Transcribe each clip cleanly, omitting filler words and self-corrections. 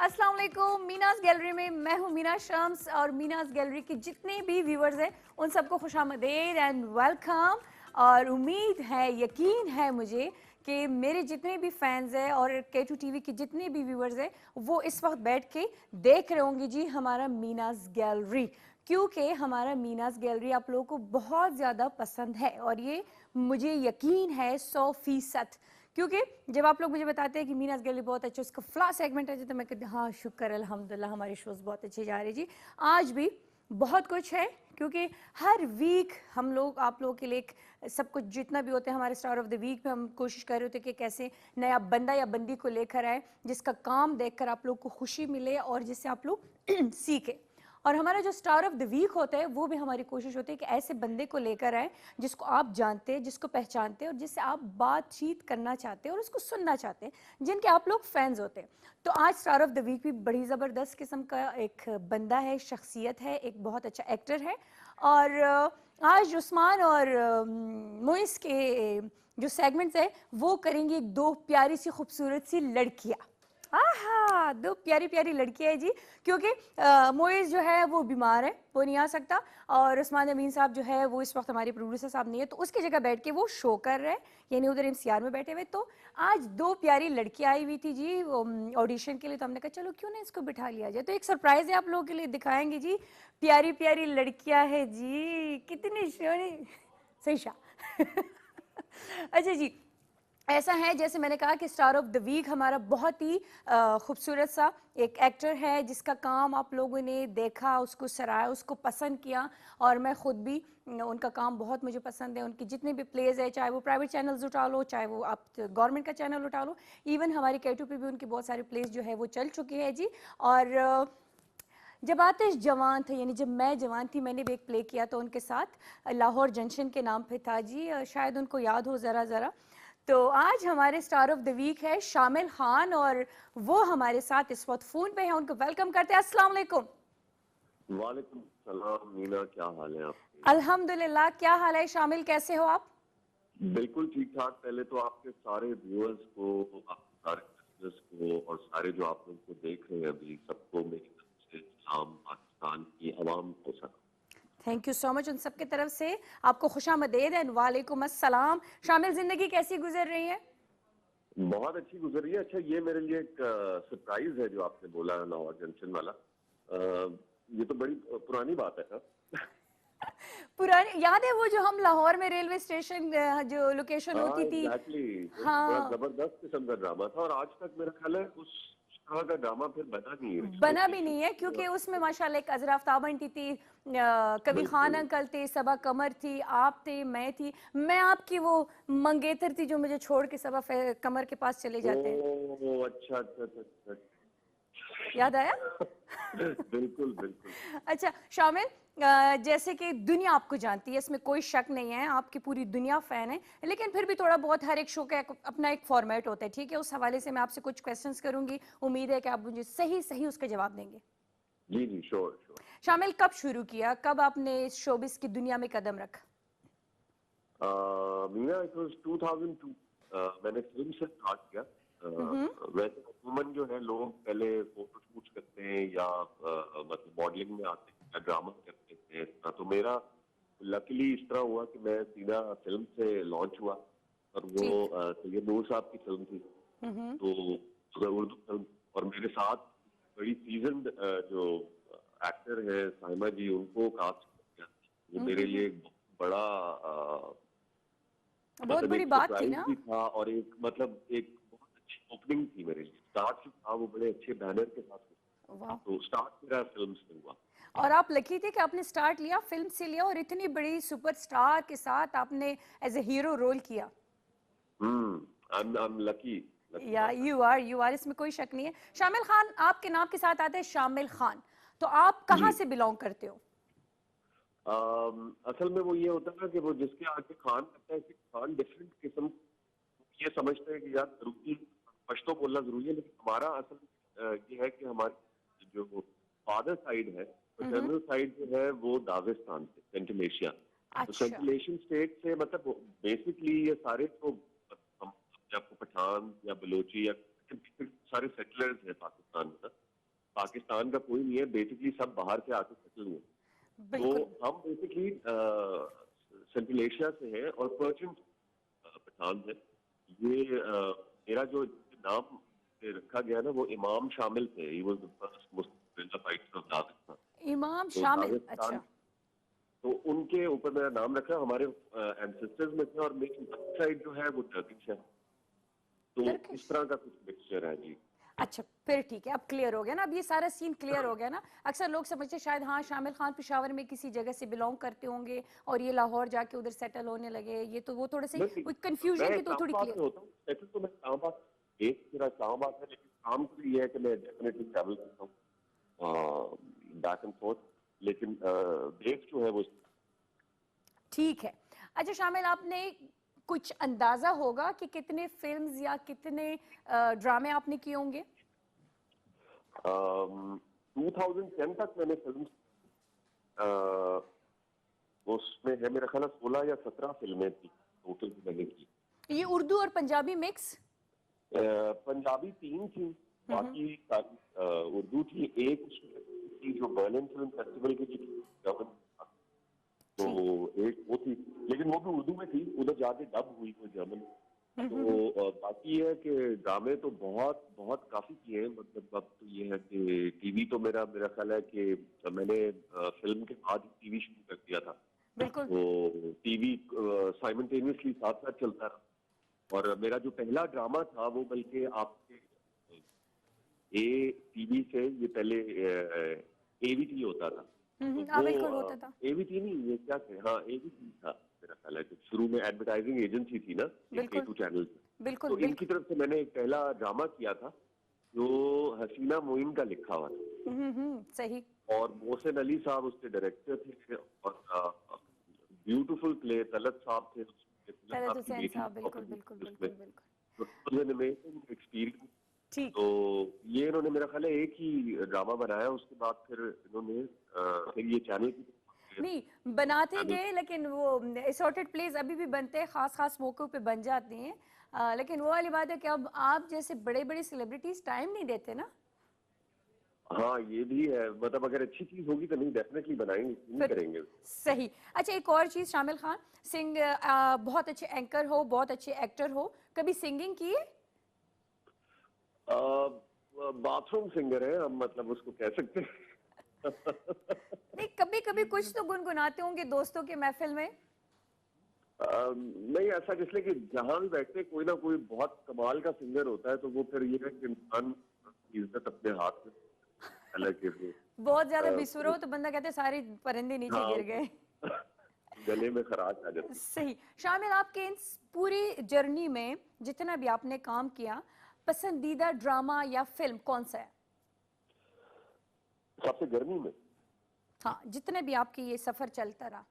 अस्सलाम वालेकुम। मीनाज गैलरी में मैं हूँ मीना शम्स और मीनाज गैलरी के जितने भी व्यूवर्स हैं उन सबको खुशामदीद एंड वेलकम। और उम्मीद है, यकीन है मुझे कि मेरे जितने भी फैंस हैं और K2 टीवी के जितने भी व्यूवर्स हैं वो इस वक्त बैठ के देख रहे होंगे जी हमारा मीनाज गैलरी, क्योंकि हमारा मीनाज गैलरी आप लोगों को बहुत ज़्यादा पसंद है और ये मुझे यकीन है 100%। क्योंकि जब आप लोग मुझे बताते हैं कि मीनाज गैलरी बहुत अच्छा उसका फ्ला सेगमेंट है तो मैं कहती हूँ हाँ शुक्र अल्हम्दुलिल्लाह हमारी शोज़ बहुत अच्छे जा रहे जी। आज भी बहुत कुछ है क्योंकि हर वीक हम लोग आप लोगों के लिए सब कुछ जितना भी होता है हमारे स्टार ऑफ द वीक में हम कोशिश कर रहे होते कि कैसे नया बंदा या बंदी को लेकर आए जिसका काम देखकर आप लोग को खुशी मिले और जिससे आप लोग सीखें। और हमारा जो स्टार ऑफ द वीक होता है वो भी हमारी कोशिश होती है कि ऐसे बंदे को लेकर आए जिसको आप जानते हैं, जिसको पहचानते हैं और जिससे आप बातचीत करना चाहते हैं और उसको सुनना चाहते हैं, जिनके आप लोग फैंस होते हैं। तो आज स्टार ऑफ द वीक भी बड़ी ज़बरदस्त किस्म का एक बंदा है, शख्सियत है, एक बहुत अच्छा एक्टर है। और आज उस्मान और मोइस के जो सेगमेंट्स है वो करेंगी दो प्यारी सी खूबसूरत सी लड़कियाँ। आहा, दो प्यारी प्यारी लड़कियां है जी। क्योंकि मोइज जो है वो बीमार है, वो नहीं आ सकता और उस्मान अमीन साहब जो है वो इस वक्त हमारे प्रोड्यूसर साहब नहीं है, तो उसकी जगह बैठ के वो शो कर रहे हैं, यानी उधर एमसीआर में बैठे हुए। तो आज दो प्यारी लड़कियां आई हुई थी जी ऑडिशन के लिए, तो हमने कहा चलो क्यों ना इसको बिठा लिया जाए। तो एक सरप्राइज है आप लोगों के लिए, दिखाएंगे जी प्यारी प्यारी लड़कियां है जी, कितनी सही शाह अच्छा जी, ऐसा है जैसे मैंने कहा कि स्टार ऑफ द वीक हमारा बहुत ही खूबसूरत सा एक एक्टर है जिसका काम आप लोगों ने देखा, उसको सराहा, उसको पसंद किया। और मैं ख़ुद भी उनका काम बहुत मुझे पसंद है। उनके जितने भी प्लेज है, चाहे वो प्राइवेट चैनल्स उठा लो, चाहे वो आप गवर्नमेंट का चैनल उठा लो, इवन हमारी K2 पे भी उनकी बहुत सारे प्लेज जो है वो चल चुकी है जी। और जब आतिश जवान थे, यानी जब मैं जवान थी, मैंने भी एक प्ले किया तो उनके साथ लाहौर जंक्शन के नाम पे था जी, शायद उनको याद हो ज़रा ज़रा। तो आज हमारे स्टार ऑफ द वीक है शामिल खान और वो हमारे साथ इस वक्त फ़ोन पे हैं, उनको वेलकम करते हैं। अस्सलाम वालेकुम। वालेकुम सलाम मीना, क्या हाल है आपके? अल्हम्दुलिल्लाह, क्या हाल है शामिल, कैसे हो आप? बिल्कुल ठीक ठाक। पहले तो आपके सारे व्यूअर्स को, आपके सारे लिसनर्स को और सारे जो आप लोग को देख रहे हैं अभी, सबको मेरी तरफ से सलाम, पाकिस्तान की आवाम को सलाम। थैंक यू सो मच उन सबकी तरफ से आपको खुशामदीद एंड वालेकुम अस्सलाम। शामिल, जिंदगी कैसी गुजर रही है? बहुत अच्छी गुजर रही है। अच्छा, ये मेरे लिए एक सरप्राइज है जो आपने बोला लाहौर जंक्शन वाला। ये तो बड़ी पुरानी बात है ना। पुरानी याद है वो जो हम लाहौर में रेलवे स्टेशन जो लोकेशन हाँ होती थी? एग्जैक्टली, एक बड़ा हाँ, जबरदस्त किस्म का ड्रामा था और आज तक मेरा ख्याल है उस तरह का ड्रामा फिर बना नहीं है। बना भी नहीं है क्योंकि उसमें माशाल्लाह एक अजरा आफ्ताब आंटी थी, कभी खान बिल्कुल। अंकल थे, सबा कमर थी, आप थे, मैं थी, मैं आपकी वो मंगेतर थी जो मुझे छोड़ के सबा कमर के पास चले जाते हैं। ओह अच्छा अच्छा अच्छा अच्छा। याद आया? बिल्कुल बिल्कुल। अच्छा शामिल, जैसे कि दुनिया आपको जानती है, इसमें कोई शक नहीं है, आपकी पूरी दुनिया फैन है, लेकिन फिर भी थोड़ा बहुत हर एक शो का अपना एक फॉर्मेट होता है, ठीक है? उस हवाले से मैं आपसे कुछ क्वेश्चंस करूंगी, उम्मीद है कि आप मुझे सही सही उसके जवाब देंगे। जी जी, श्योर श्योर। शामिल, कब शुरू किया, कब आपने इस शोबिस की दुनिया में कदम रखा? Meena, it was 2002। मैंने फिल्म से स्टार्ट किया। हम्म। वैसे अमूमन जो है लोग पहले फोटो शूट करते हैं या मतलब मॉडलिंग में आते हैं या ड्रामा करते हैं, तो मेरा लकीली इस तरह हुआ कि मैं सीधा फिल्म से लॉन्च हुआ और वो ठीक। सैयद नूर साहब की फिल्म थी। हम्म। तो उर्दू फिल्म, और मेरे साथ बड़ी सीजन जो एक्टर है साहिमा जी, उनको कास्ट किया। वो मेरे लिए एक बड़ा बहुत मतलब बड़ी एक बात थी सरप्राइज ना। भी था और एक मतलब एक बहुत अच्छी ओपनिंग थी मेरे लिए। स्टार्ट जो था वो बड़े अच्छे बैनर के साथ हुआ। वाह। तो स्टार्ट मेरा फिल्म से हुआ। और आप लकी थे कि आपने स्टार्ट लिया फिल्म से लिया और इतनी बड़ी सुपरस्टार के साथ आपने एज ए हीरो रोल किया। आई एम लकी, लकी या बात है। यू आर, इसमें कोई शक नहीं है। शामिल खान आपके नाम के साथ आता है शामिल खान, तो आप कहाँ जी। से बिलोंग करते हो? असल में वो ये होता है ना कि वो जिसके आगे खान करता है, कि खान डिफरेंट किस्म ये समझते हैं कि यार जरूरी पश्तो बोलना जरूरी है, लेकिन हमारा असल ये है कि हमारी जो फादर साइड है, पैटर्नल साइड जो है वो दागिस्तान से, सेंट्रल एशिया। तो अच्छा। सेंट्रल एशियन स्टेट से मतलब बेसिकली ये सारे तो हम आपको पठान या बलोची या सारे सेटलर्स हैं पाकिस्तान में। पाकिस्तान का कोई नहीं है, बेसिकली सब बाहर से आके सेटल हुए। तो बिल्कुल। हम बेसिकली सेंट्रल एशिया से हैं और पर्शियन पठान है। ये मेरा जो नाम से रखा गया ना, वो इमाम शामिल थे। He was the first Muslim fighter of Dagestan. इमाम तो शामिल, दागिस्तान, अच्छा। तो उनके ऊपर मेरा नाम रखा। हमारे एंसेस्टर्स में थे और मेरी साइड जो है वो टर्किश है। तो टर्किश, इस तरह का कुछ मिक्सचर है जी। अच्छा फिर ठीक है, अब क्लियर हो गया ना, अब ये सारा सीन क्लियर हो गया ना। अक्सर लोग समझते शायद हाँ शामिल खान पेशावर में किसी जगह से बिलोंग करते होंगे और ये लाहौर जाके उधर सेटल होने लगे, ये तो वो थोड़े से नहीं, मैं कंफ्यूजन थी तो थोड़ी इस्लामाबाद क्लियर। में होता हूँ, सेटल तो मैं इस्लामाबाद, एक मेरा इस्लामाबाद है, लेकिन काम तो ये है कि मैं डेफिनेटली ट्रैवल करता हूँ बैक एंड फोर्थ, लेकिन बेस जो है वो। ठीक है। अच्छा शामिल, आपने कुछ अंदाजा होगा कि कितने फिल्म्स या कितने ड्रामे आपने किए होंगे? 2010 तक मैंने फिल्म, उसमें है मेरा ख्याल 16 या 17 फिल्में थी टोटल मैंने की। ये उर्दू और पंजाबी मिक्स? पंजाबी 3 थी, बाकी सारी उर्दू थी। एक उसमें जो बर्लिन फिल्म फेस्टिवल की थी, तो एक वो थी, लेकिन वो भी उर्दू में थी, उधर जाके डब हुई वो जर्मन। तो बाकी ये है कि ड्रामे तो बहुत बहुत काफी किए हैं। मतलब अब तो ये है कि टीवी तो मेरा मेरा ख्याल है कि मैंने फिल्म के बाद टीवी शुरू कर दिया था। बिल्कुल। तो टीवी साइमल्टेनियसली साथ साथ चलता रहा। और मेरा जो पहला ड्रामा था वो बल्कि आपके ए टीवी से ये पहले एवीटी होता था। तो हाँ वो बिल्कुल होता था। एवीटी नहीं, ये क्या थे, हाँ एवीटी था मेरा ख्याल है। शुरू में एडवर्टाइजिंग एजेंसी थी ना बिल्कुल A2 चैनल। बिल्कुल तो इनकी बिल्कुल। तरफ से मैंने एक पहला ड्रामा किया था जो हसीना मोइन का लिखा हुआ था। सही। और मोहसिन अली साहब उसके डायरेक्टर थे और ब्यूटीफुल प्ले तलत साहब थे उसमें, तलत तलत साहब की हुसैन बेटी साहब, बिल्कुल बिल्कुल उसमें। बिल्कुल बिल्कुल। तो it was an amazing experience। ठीक। तो ये इन्होंने मेरा ख्याल है एक ही ड्रामा बनाया, उसके बाद फिर इन्होंने फिर ये चैनल की नहीं, बनाते चैनल। गए, लेकिन वो असॉर्टेड प्लेस अभी भी बनते हैं, खास खास मौकों पे बन जाते हैं। लेकिन वो वाली बात है कि अब आप जैसे बड़े बड़े सेलिब्रिटीज टाइम नहीं देते ना। हाँ ये भी है, मतलब अगर अच्छी चीज होगी तो नहीं डेफिनेटली बनाएंगे, क्यों नहीं फिर करेंगे। सही। अच्छा एक और चीज, शामिल खान सिंह बहुत अच्छे एंकर हो, बहुत अच्छे एक्टर हो, कभी सिंगिंग की है? बाथरूम सिंगर है हम, मतलब उसको कह सकते हैं। नहीं, कभी कभी कुछ तो गुनगुनाते होंगे दोस्तों के महफिल में। नहीं ऐसा, इसलिए कि जहां भी बैठते कोई ना कोई बहुत कमाल का सिंगर होता है, तो वो फिर ये है कि इंसान की इज्जत अपने हाथ में, हालांकि वो बहुत ज्यादा बेसुरा हो तो बंदा कहते हैं सारे परिंदे नीचे गिर हाँ गए। गले में खराश आ जाती सही। शामिल, आपके इन पूरी जर्नी में जितना भी आपने काम किया, पसंदीदा ड्रामा या फिल्म कौन सा है? है। सबसे गर्मी में हाँ, जितने भी आपके ये सफर चलता रहा,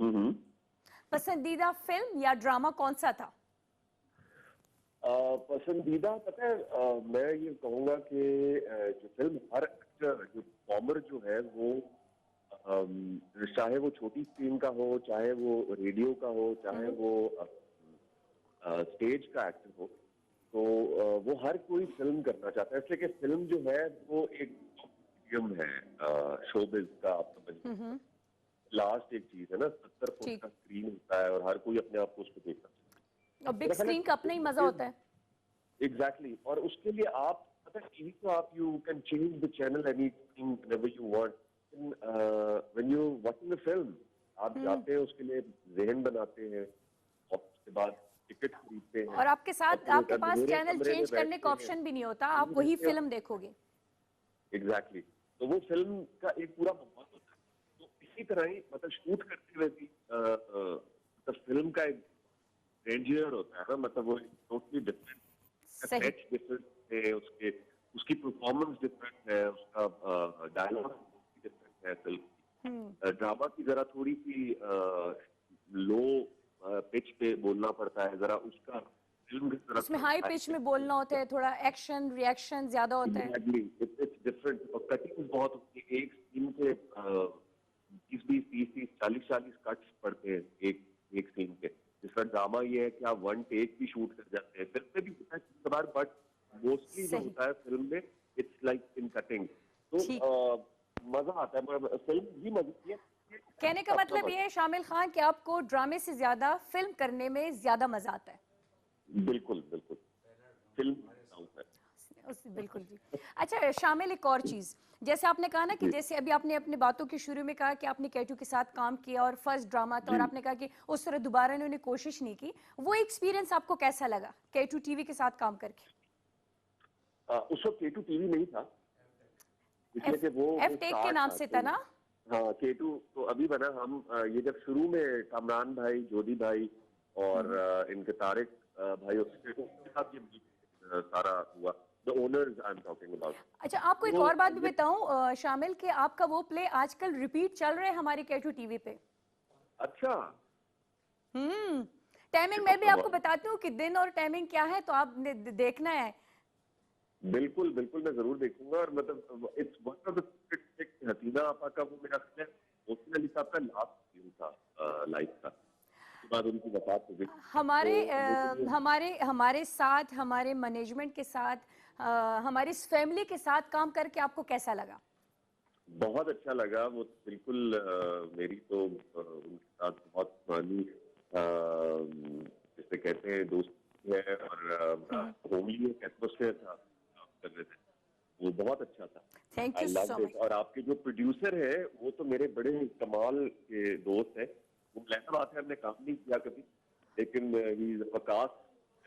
हम्म। पसंदीदा फिल्म या ड्रामा कौन सा था? पसंदीदा पता है, मैं ये कहूंगा कि जो फिल्म हर एक्टर जो परफॉर्मर जो है वो चाहे वो छोटी स्क्रीन का हो, चाहे वो रेडियो का हो, चाहे वो स्टेज का एक्टर हो, तो वो हर कोई फिल्म करना चाहता है। इसलिए कि फिल्म जो है वो एक मीडियम है शोबिज का, आप समझ लास्ट एक चीज है ना, 70 फुट ठीक। का स्क्रीन होता है और हर कोई अपने आप को उसको देखना और बिग चाहता है। स्क्रीन का अपना ही मजा होता है। एग्जैक्टली। और उसके लिए आप पता है टीवी को आप you can change the channel anything whenever you want. When you watching the film, आप जाते हैं उसके लिए ज़हन बनाते हैं और उसके बाद टिकट खरीदते हैं और आपके और साथ फिर एक आपके पास अंधेरे चैनल कमरे में चेंज करने बैठते का हैं। ऑप्शन भी नहीं होता, आप नहीं वही रहते फिल्म देखोगे। एग्जैक्टली। तो वो फिल्म का एक पूरा माहौल होता है। तो इसी तरह ही मतलब शूट करते हुए भी मतलब फिल्म का एक रेंजियर होता है ना, मतलब वो टोटली डिफरेंट, सही। सेट्स डिफरेंट है, उसके उसकी परफॉर्मेंस डिफरेंट है, उसका डायलॉग डिफरेंट है फिल्म। ड्रामा की जरा थोड़ी सी लो पिच पे बोलना पड़ता है, जरा उसका फिल्म की तरफ उसमें हाई पिच में बोलना होता है, थोड़ा एक्शन रिएक्शन ज्यादा होता है। Exactly it's different. और कटिंग बहुत होती है, एक सीन के 20-20, 30-30, 40-40 कट्स पड़ते हैं एक सीन के। जिसका ड्रामा ये है कि आप वन टेक भी शूट कर जाते हैं, फिल्म में भी होता है कई बार, बट मोस्टली जो सही। होता है फिल्म में इट्स लाइक आता है, फिल्म भी मजे की है। कहने का मतलब ये है शामिल खान कि आपको ड्रामे से ज्यादा फिल्म करने में ज्यादा मजा आता है। बिल्कुल बिल्कुल, फिल्म बिल्कुल जी। अच्छा शामिल, एक और चीज, जैसे आपने कहा ना कि जी जैसे अभी आपने अपनी बातों के शुरू में कहा कि आपने केटू के साथ काम किया और फर्स्ट ड्रामा था, और जी। आपने कहा कि उस तरह दोबारा इन्होंने कोशिश नहीं की, वो एक्सपीरियंस आपको कैसा लगा केटू टीवी के साथ काम करके? उस वक्त केटू टीवी नहीं था, इसलिए एफ कि वो एफ टेक के स्टार्ट नाम था से था तो। ना? हाँ, केटू तो अभी बना। हम ये जब शुरू में कामरान भाई, जोधी भाई और इनके तारिक भाई और उनके साथ ये सारा हुआ, the owners I am talking about. अच्छा, आपको एक वो और बात भी ये बताऊं शामिल, कि आपका वो प्ले आजकल रिपीट चल रहे हैं हमारी केटू टीवी पे। अच्छा, ये टाइमिंग तो मैं भी आपको बताती हूँ कि दिन और टाइमिंग क्या है, तो आपने देखना है। बिल्कुल बिल्कुल, मैं जरूर देखूंगा। और मतलब इट्स वन ऑफ द, हसीना आपा का वो मेरा ख्याल है मोहसिन अली साहब का लास्ट सीन था लाइफ का, उसके बाद उनकी वफात हो गई। हमारे तो लेकिन हमारे हमारे साथ, हमारे मैनेजमेंट के साथ, हमारी फैमिली के साथ काम करके आपको कैसा लगा? बहुत अच्छा लगा। वो बिल्कुल मेरी तो उनके साथ बहुत पुरानी जिसे कहते हैं दोस्ती है, और होमली एक एटमोसफेयर था काम करने में, वो बहुत अच्छा था। Thank I you love so this. Much. और आपके जो प्रोड्यूसर है वो तो मेरे बड़े कमाल के दोस्त है। वो लहर बात है, हमने काम नहीं किया कभी, लेकिन ही इज वकास,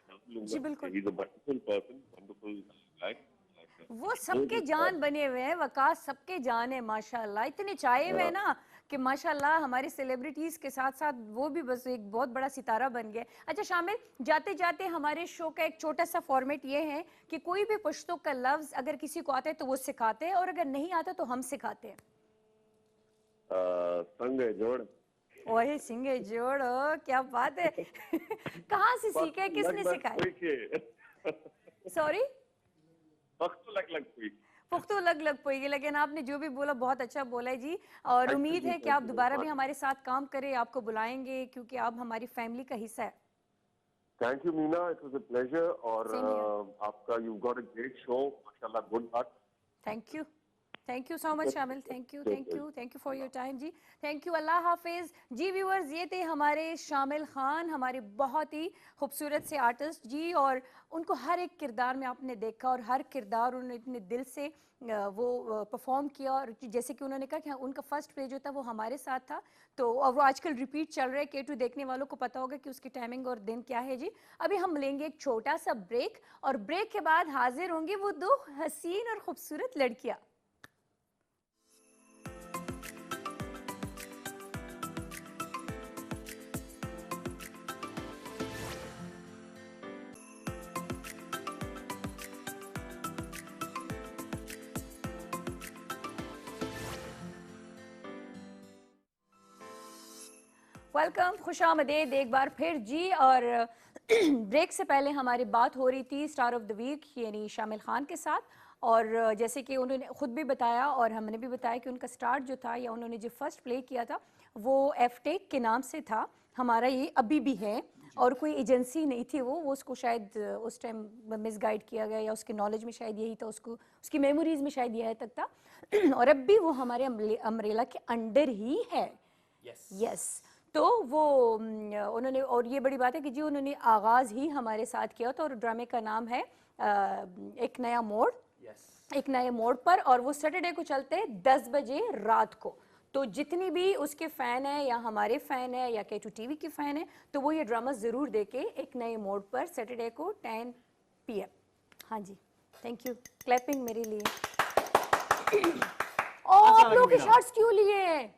नाम लूंगा। जी बिल्कुल, he is a wonderful person, wonderful guy. वो सबके जान बने हुए हैं, वकास सबके जान है माशाल्लाह, इतने चाहे हुए हैं ना कि माशाल्लाह हमारी सेलिब्रिटीज के साथ साथ वो भी बस एक बहुत बड़ा सितारा बन गए। अच्छा शामिल, जाते जाते हमारे शो का एक छोटा सा फॉर्मेट ये है कि कोई भी पश्तो का लफ्ज अगर किसी को आता है तो वो सिखाते हैं, और अगर नहीं आता तो हम सिखाते हैं। संग जोड़। ओए सिंगे जोड़, क्या बात है। कहाँ से सीखे, वक्त किसने लग लग सिखाया? कोई के सॉरी? वक्त तो लग लग कोई। पुख्तो लग लग पोएगी, लेकिन आपने जो भी बोला बहुत अच्छा बोला है जी। और थैंक यू उम्मीद जी, है कि थैंक आप यू वेरी दोबारा भी मच। हमारे साथ काम करें, आपको बुलाएंगे क्योंकि आप हमारी फैमिली का हिस्सा है। Thank you Meena, it was a pleasure. और सेम हियर। आपका you got a great show, माशाल्लाह, good thank you so much Shamil, thank you for your time जी। थैंक यू, अल्लाह हाफिज जी। व्यूअर्स, ये थे हमारे शामिल खान, हमारे बहुत ही खूबसूरत से आर्टिस्ट जी, और उनको हर एक किरदार में आपने देखा और हर किरदार उन्होंने इतने दिल से वो परफॉर्म किया। और जैसे कि उन्होंने कहा कि उनका फर्स्ट प्ले जो था वो हमारे साथ था, तो और वो आजकल रिपीट चल रहा है। केटू देखने वालों को पता होगा कि उसकी टाइमिंग और दिन क्या है जी। अभी हम लेंगे एक छोटा सा ब्रेक, और ब्रेक के बाद हाजिर होंगी वो दो हसीन और खूबसूरत लड़कियां। वेलकम, खुशामदीद एक बार फिर जी। और ब्रेक से पहले हमारी बात हो रही थी स्टार ऑफ द वीक यानी शामिल खान के साथ, और जैसे कि उन्होंने खुद भी बताया और हमने भी बताया कि उनका स्टार्ट जो था, या उन्होंने जो फर्स्ट प्ले किया था वो एफ टेक के नाम से था। हमारा ये अभी भी है, और कोई एजेंसी नहीं थी वो उसको शायद उस टाइम मिसगाइड किया गया, या उसके नॉलेज में शायद यही था, उसको उसकी मेमोरीज में शायद यह तक था। और अब भी वो हमारे अम्ब्रेला के अंडर ही है। यस। तो वो उन्होंने, और ये बड़ी बात है कि जी उन्होंने आगाज़ ही हमारे साथ किया था, और ड्रामे का नाम है एक नया मोड़। एक नए मोड़ पर, और वो सैटरडे को चलते हैं 10 बजे रात को। तो जितनी भी उसके फ़ैन है, या हमारे फ़ैन है, या केटू टीवी के फ़ैन है, तो वो ये ड्रामा ज़रूर देखे एक नए मोड़ पर सैटरडे को 10 PM। हाँ जी, थैंक यू, क्लैपिंग मेरे लिए। आप लोग के शॉट्स क्यों लिए हैं?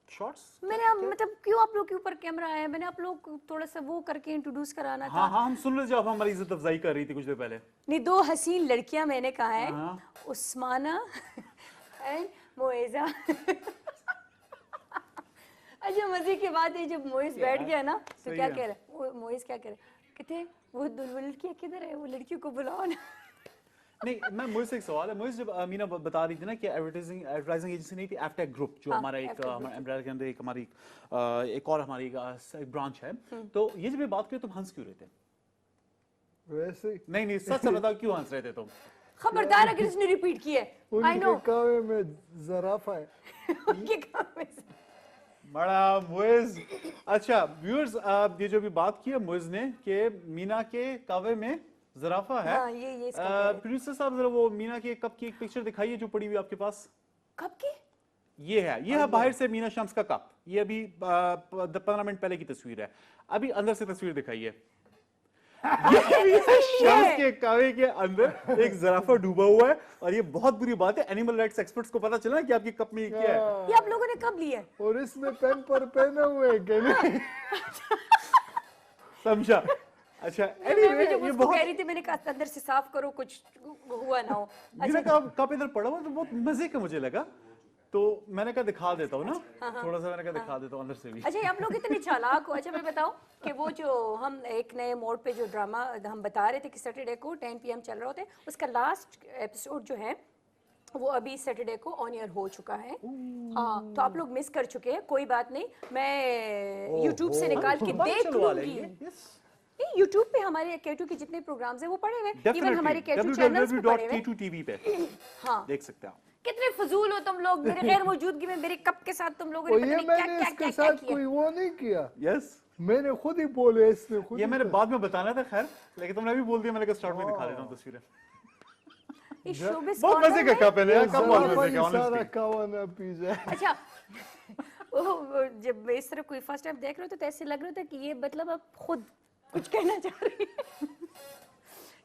शॉर्ट्स मैंने अब मतलब क्यों आप लोग के ऊपर कैमरा आया है? मैंने आप लोग को थोड़ा सा वो करके इंट्रोड्यूस कराना था। हाँ हाँ, हम सुन रहे थे जब हमारी इज्जत अफजाई कर रही थी कुछ देर पहले। नहीं, दो हसीन लड़कियां मैंने कहा है, हाँ। उस्माना एंड मोएजा। अच्छा, मजे की बात है, जब मोइस बैठ गया ना तो क्या कह रहा है मोइस, क्या कह रहा है, कहते वो लड़कियां किधर है, वो लड़कियों को बुलाओ ना। नहीं, मैं मुझसे एक सवाल है। मुझे जब मीना बता रही थी ना कि एडवर्टाइजिंग एजेंसी नहीं थी, एफटेक ग्रुप जो हाँ, हमारा एक F-Tech हमारे एम्ब्रेला के अंदर एक हमारी एक और हमारी एक ब्रांच है, तो ये जब ये बात करें तुम हंस क्यों रहे थे? वैसे नहीं नहीं, सच से बताओ, क्यों हंस रहे थे तुम? खबरदार अगर इसने रिपीट किया है। आई नो उनके कावे में जराफा है। उनके काम में से। बड़ा मुइज। अच्छा व्यूअर्स, ये जो भी बात की है मुइज ने कि मीना के कावे में जराफा है। हाँ, ये इसका कह रहे हैं। प्रोड्यूसर साहब जरा वो मीना के कप की एक पिक्चर दिखाइए जो पड़ी हुई है आपके पास। कब की? ये है बाहर से मीना शम्स का कप। ये अभी 15 मिनट पहले की तस्वीर है। अभी अंदर से तस्वीर दिखाइए। ये मीना शम्स के कावे के अंदर एक जराफा डूबा हुआ है और ये बहुत बुरी बात है। एनिमल राइट्स एक्सपर्ट्स को पता चला कि आपकी कप में ये क्या है। ये आप लोगों ने कब लिया है? और इसने पेन पर पहने हुए हैं कि नहीं? समझा? अच्छा मैं भी anyway, जब ये उसको बहुत कह रही थी मैंने कहा अंदर से साफ करो कुछ हुआ ना हो। मैंने कहा कप इधर पड़ा हुआ तो बहुत मजे का मुझे लगा, तो मैंने कहा दिखा देता हूँ ना थोड़ा सा। मैंने कहा दिखा देता हूँ अंदर से भी। अच्छा, ये आप लोग इतने चालाक हो। अच्छा मैं बताऊं कि वो जो हम एक नए मोड पे जो ड्रामा हम बता रहे थे कि सैटरडे को 10 PM चल रहा होता है, उसका लास्ट एपिसोड जो है वो अभी सैटरडे को ऑन एयर हो चुका है। हाँ, तो आप लोग मिस कर चुके हैं, कोई बात नहीं, मैं यूट्यूब से निकाल के देख लूंगी। नहीं, यूट्यूब पे हमारे K2 के जितने प्रोग्राम्स हैं वो पड़े हुए हैं, इवन हमारे K2 चैनल्स पे पड़े हुए हैं। www.k2tv पे हाँ, देख सकते हैं आप। कितने फजूल हो तुम लोग। मेरे गैर मौजूदगी में मेरे कप के साथ तुम लोगों ने और पता ये नहीं क्या मैंने क्या इसके क्या क्या साथ किया। कोई वो नहीं किया, यस मैंने खुद ही बोले, इसने खुद ये ही मैंने कहा। बाद में बताना था, खैर लेकिन तुमने अभी बोल दिया। मैंने कहा स्टार्ट में दिखा देता हूँ तस्वीरें। इस शोबिस बहुत मजे का कप है ना, कब बहुत जराफा मजे ही का सारा honestly। कावा ना पी जाए। अच्छा वो जब इस तरह कोई फर्स्ट टाइम देख रहे हो तो ऐसे लग रहा था कि ये मतलब अब खुद कुछ कहना चाह रही है।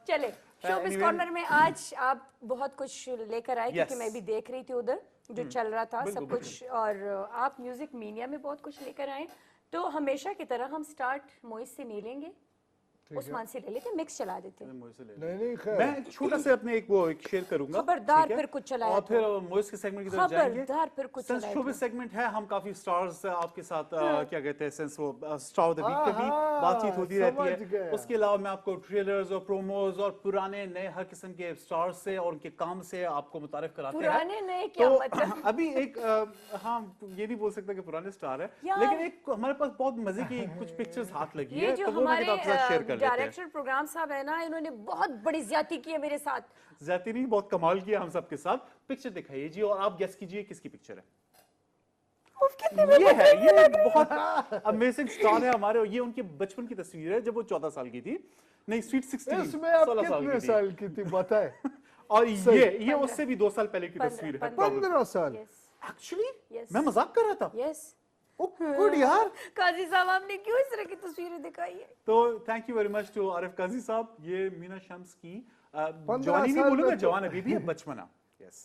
चले शोबिस anyway- कॉर्नर में आज आप बहुत कुछ लेकर आए, क्योंकि Yes। मैं भी देख रही थी उधर जो चल रहा था सब बिल्कुल, कुछ, और आप म्यूजिक मीनिया में बहुत कुछ लेकर आए। तो हमेशा की तरह हम स्टार्ट मोइस से नहीं लेंगे, उस्मान से ले लेते, मिक्स चला देते। नहीं खैर, मैं छोटा से अपने एक शेयर करूंगा। खबरदार ठीक है? फिर कुछ चलाया और तो। फिर मोइस के सेगमेंट की तरफ जाएंगे। खबरदार फिर कुछ सिंस चलाया शोबिस तो। सेगमेंट है, हम काफी स्टार्स आपके साथ क्या कहते हैं, सिंस वो स्टार ऑफ द वीक पे भी आहा, बातचीत होती रहती समझ है। गया। उसके अलावा मैं आपको ट्रेलर्स और प्रोमोज और पुराने नए हर किस्म के स्टार्स से और उनके काम से आपको मुतारिफ कराते हैं। पुराने नए क्या तो मतलब? अभी एक हाँ ये नहीं बोल सकता कि पुराने स्टार है, यार। लेकिन एक हमारे पास बहुत मजे की कुछ पिक्चर्स हाथ लगी ये है, जो तो वो मैं हमारे आपके साथ शेयर कर लेते हैं। डायरेक्टर प्रोग्राम साहब है ना, इन्होंने बहुत बड़ी ज्यादती की है मेरे साथ। ज्यादा नहीं, बहुत कमाल किया हम सबके साथ। पिक्चर दिखाइए जी और आप गेस कीजिए किसकी पिक्चर है। उफ, कितनी ये मेहनत है, लगी ये लग रही बहुत अमेजिंग स्टार है हमारे। ये उनके बचपन की तस्वीर है जब वो 14 साल की थी, नहीं स्वीट 16 इसमें आप 16 साल कितने की थी। साल की थी बताए? और सही। ये उससे भी 2 साल पहले की तस्वीर है। 15 साल। Yes actually Yes। मैं मजाक कर रहा था। यस। ओ गुड यार। काजी साहब आपने क्यों इस तरह की तस्वीरें दिखाई है? तो thank you very much to Arif Kazi साहब। ये मीना शम्स की 15 जवानी नहीं साल बोलूंगा, में तो- जवान अभी भी है, बचपना। यस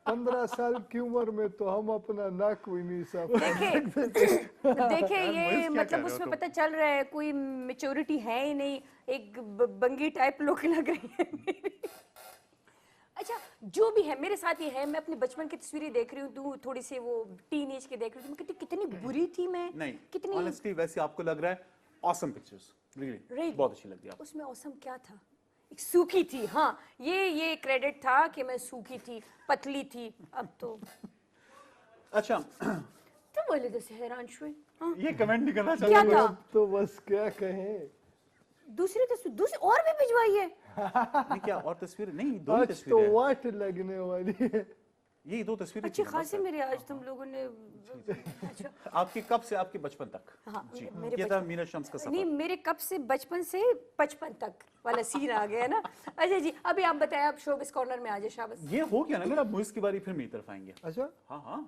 15 साल की उम्र में तो हम अपना नाक भी नहीं साफ देखे यार, ये मोइस क्या कह मतलब रहे हो उसमें तुम? पता चल रहा है कोई मेच्योरिटी है ही नहीं, एक बंगी टाइप लोग लग रही है मेरी। अच्छा जो भी है मेरे साथ ये है, मैं अपने बचपन की तस्वीरें देख रही हूँ, तू थोड़ी सी वो टीन एज की देख रही हूँ, कितनी कितनी बुरी थी मैं। नहीं कितनी ऑनेस्टली वैसे आपको लग रहा है ऑसम पिक्चर्स, रियली Really? बहुत अच्छी लगी आपको। उसमें औसम क्या था? एक सूखी थी। हाँ ये क्रेडिट था कि मैं सूखी थी, पतली थी। अब तो अच्छा तुम बोले तो से हैरान हुए। हाँ, ये कमेंट नहीं करना क्या चाहूंगा। था? अब तो बस क्या कहें। दूसरी तस्वीर दूसरी और भी भिजवाई है। नहीं क्या और तस्वीर नहीं, दो ही आज तो तस्वीरें हैं। वाट लगने वाली है। ये दो तस्वीरें अच्छे थी ना, खासे बस। मेरे आज तुम लोगों ने। अच्छा आपके कब से आपके बचपन तक। हाँ, जी मेरे ये था मीना शम्स का नहीं, सफर। मेरे कब से बचपन से 55 तक वाला सीन आ गया है ना। अच्छा जी अभी आप बताएं, आप शोबिस कॉर्नर में आ जाए शाबाश। ये हो गया ना, अगर आप मुइस की बारी फिर मेरी तरफ आएंगे। अच्छा हाँ हाँ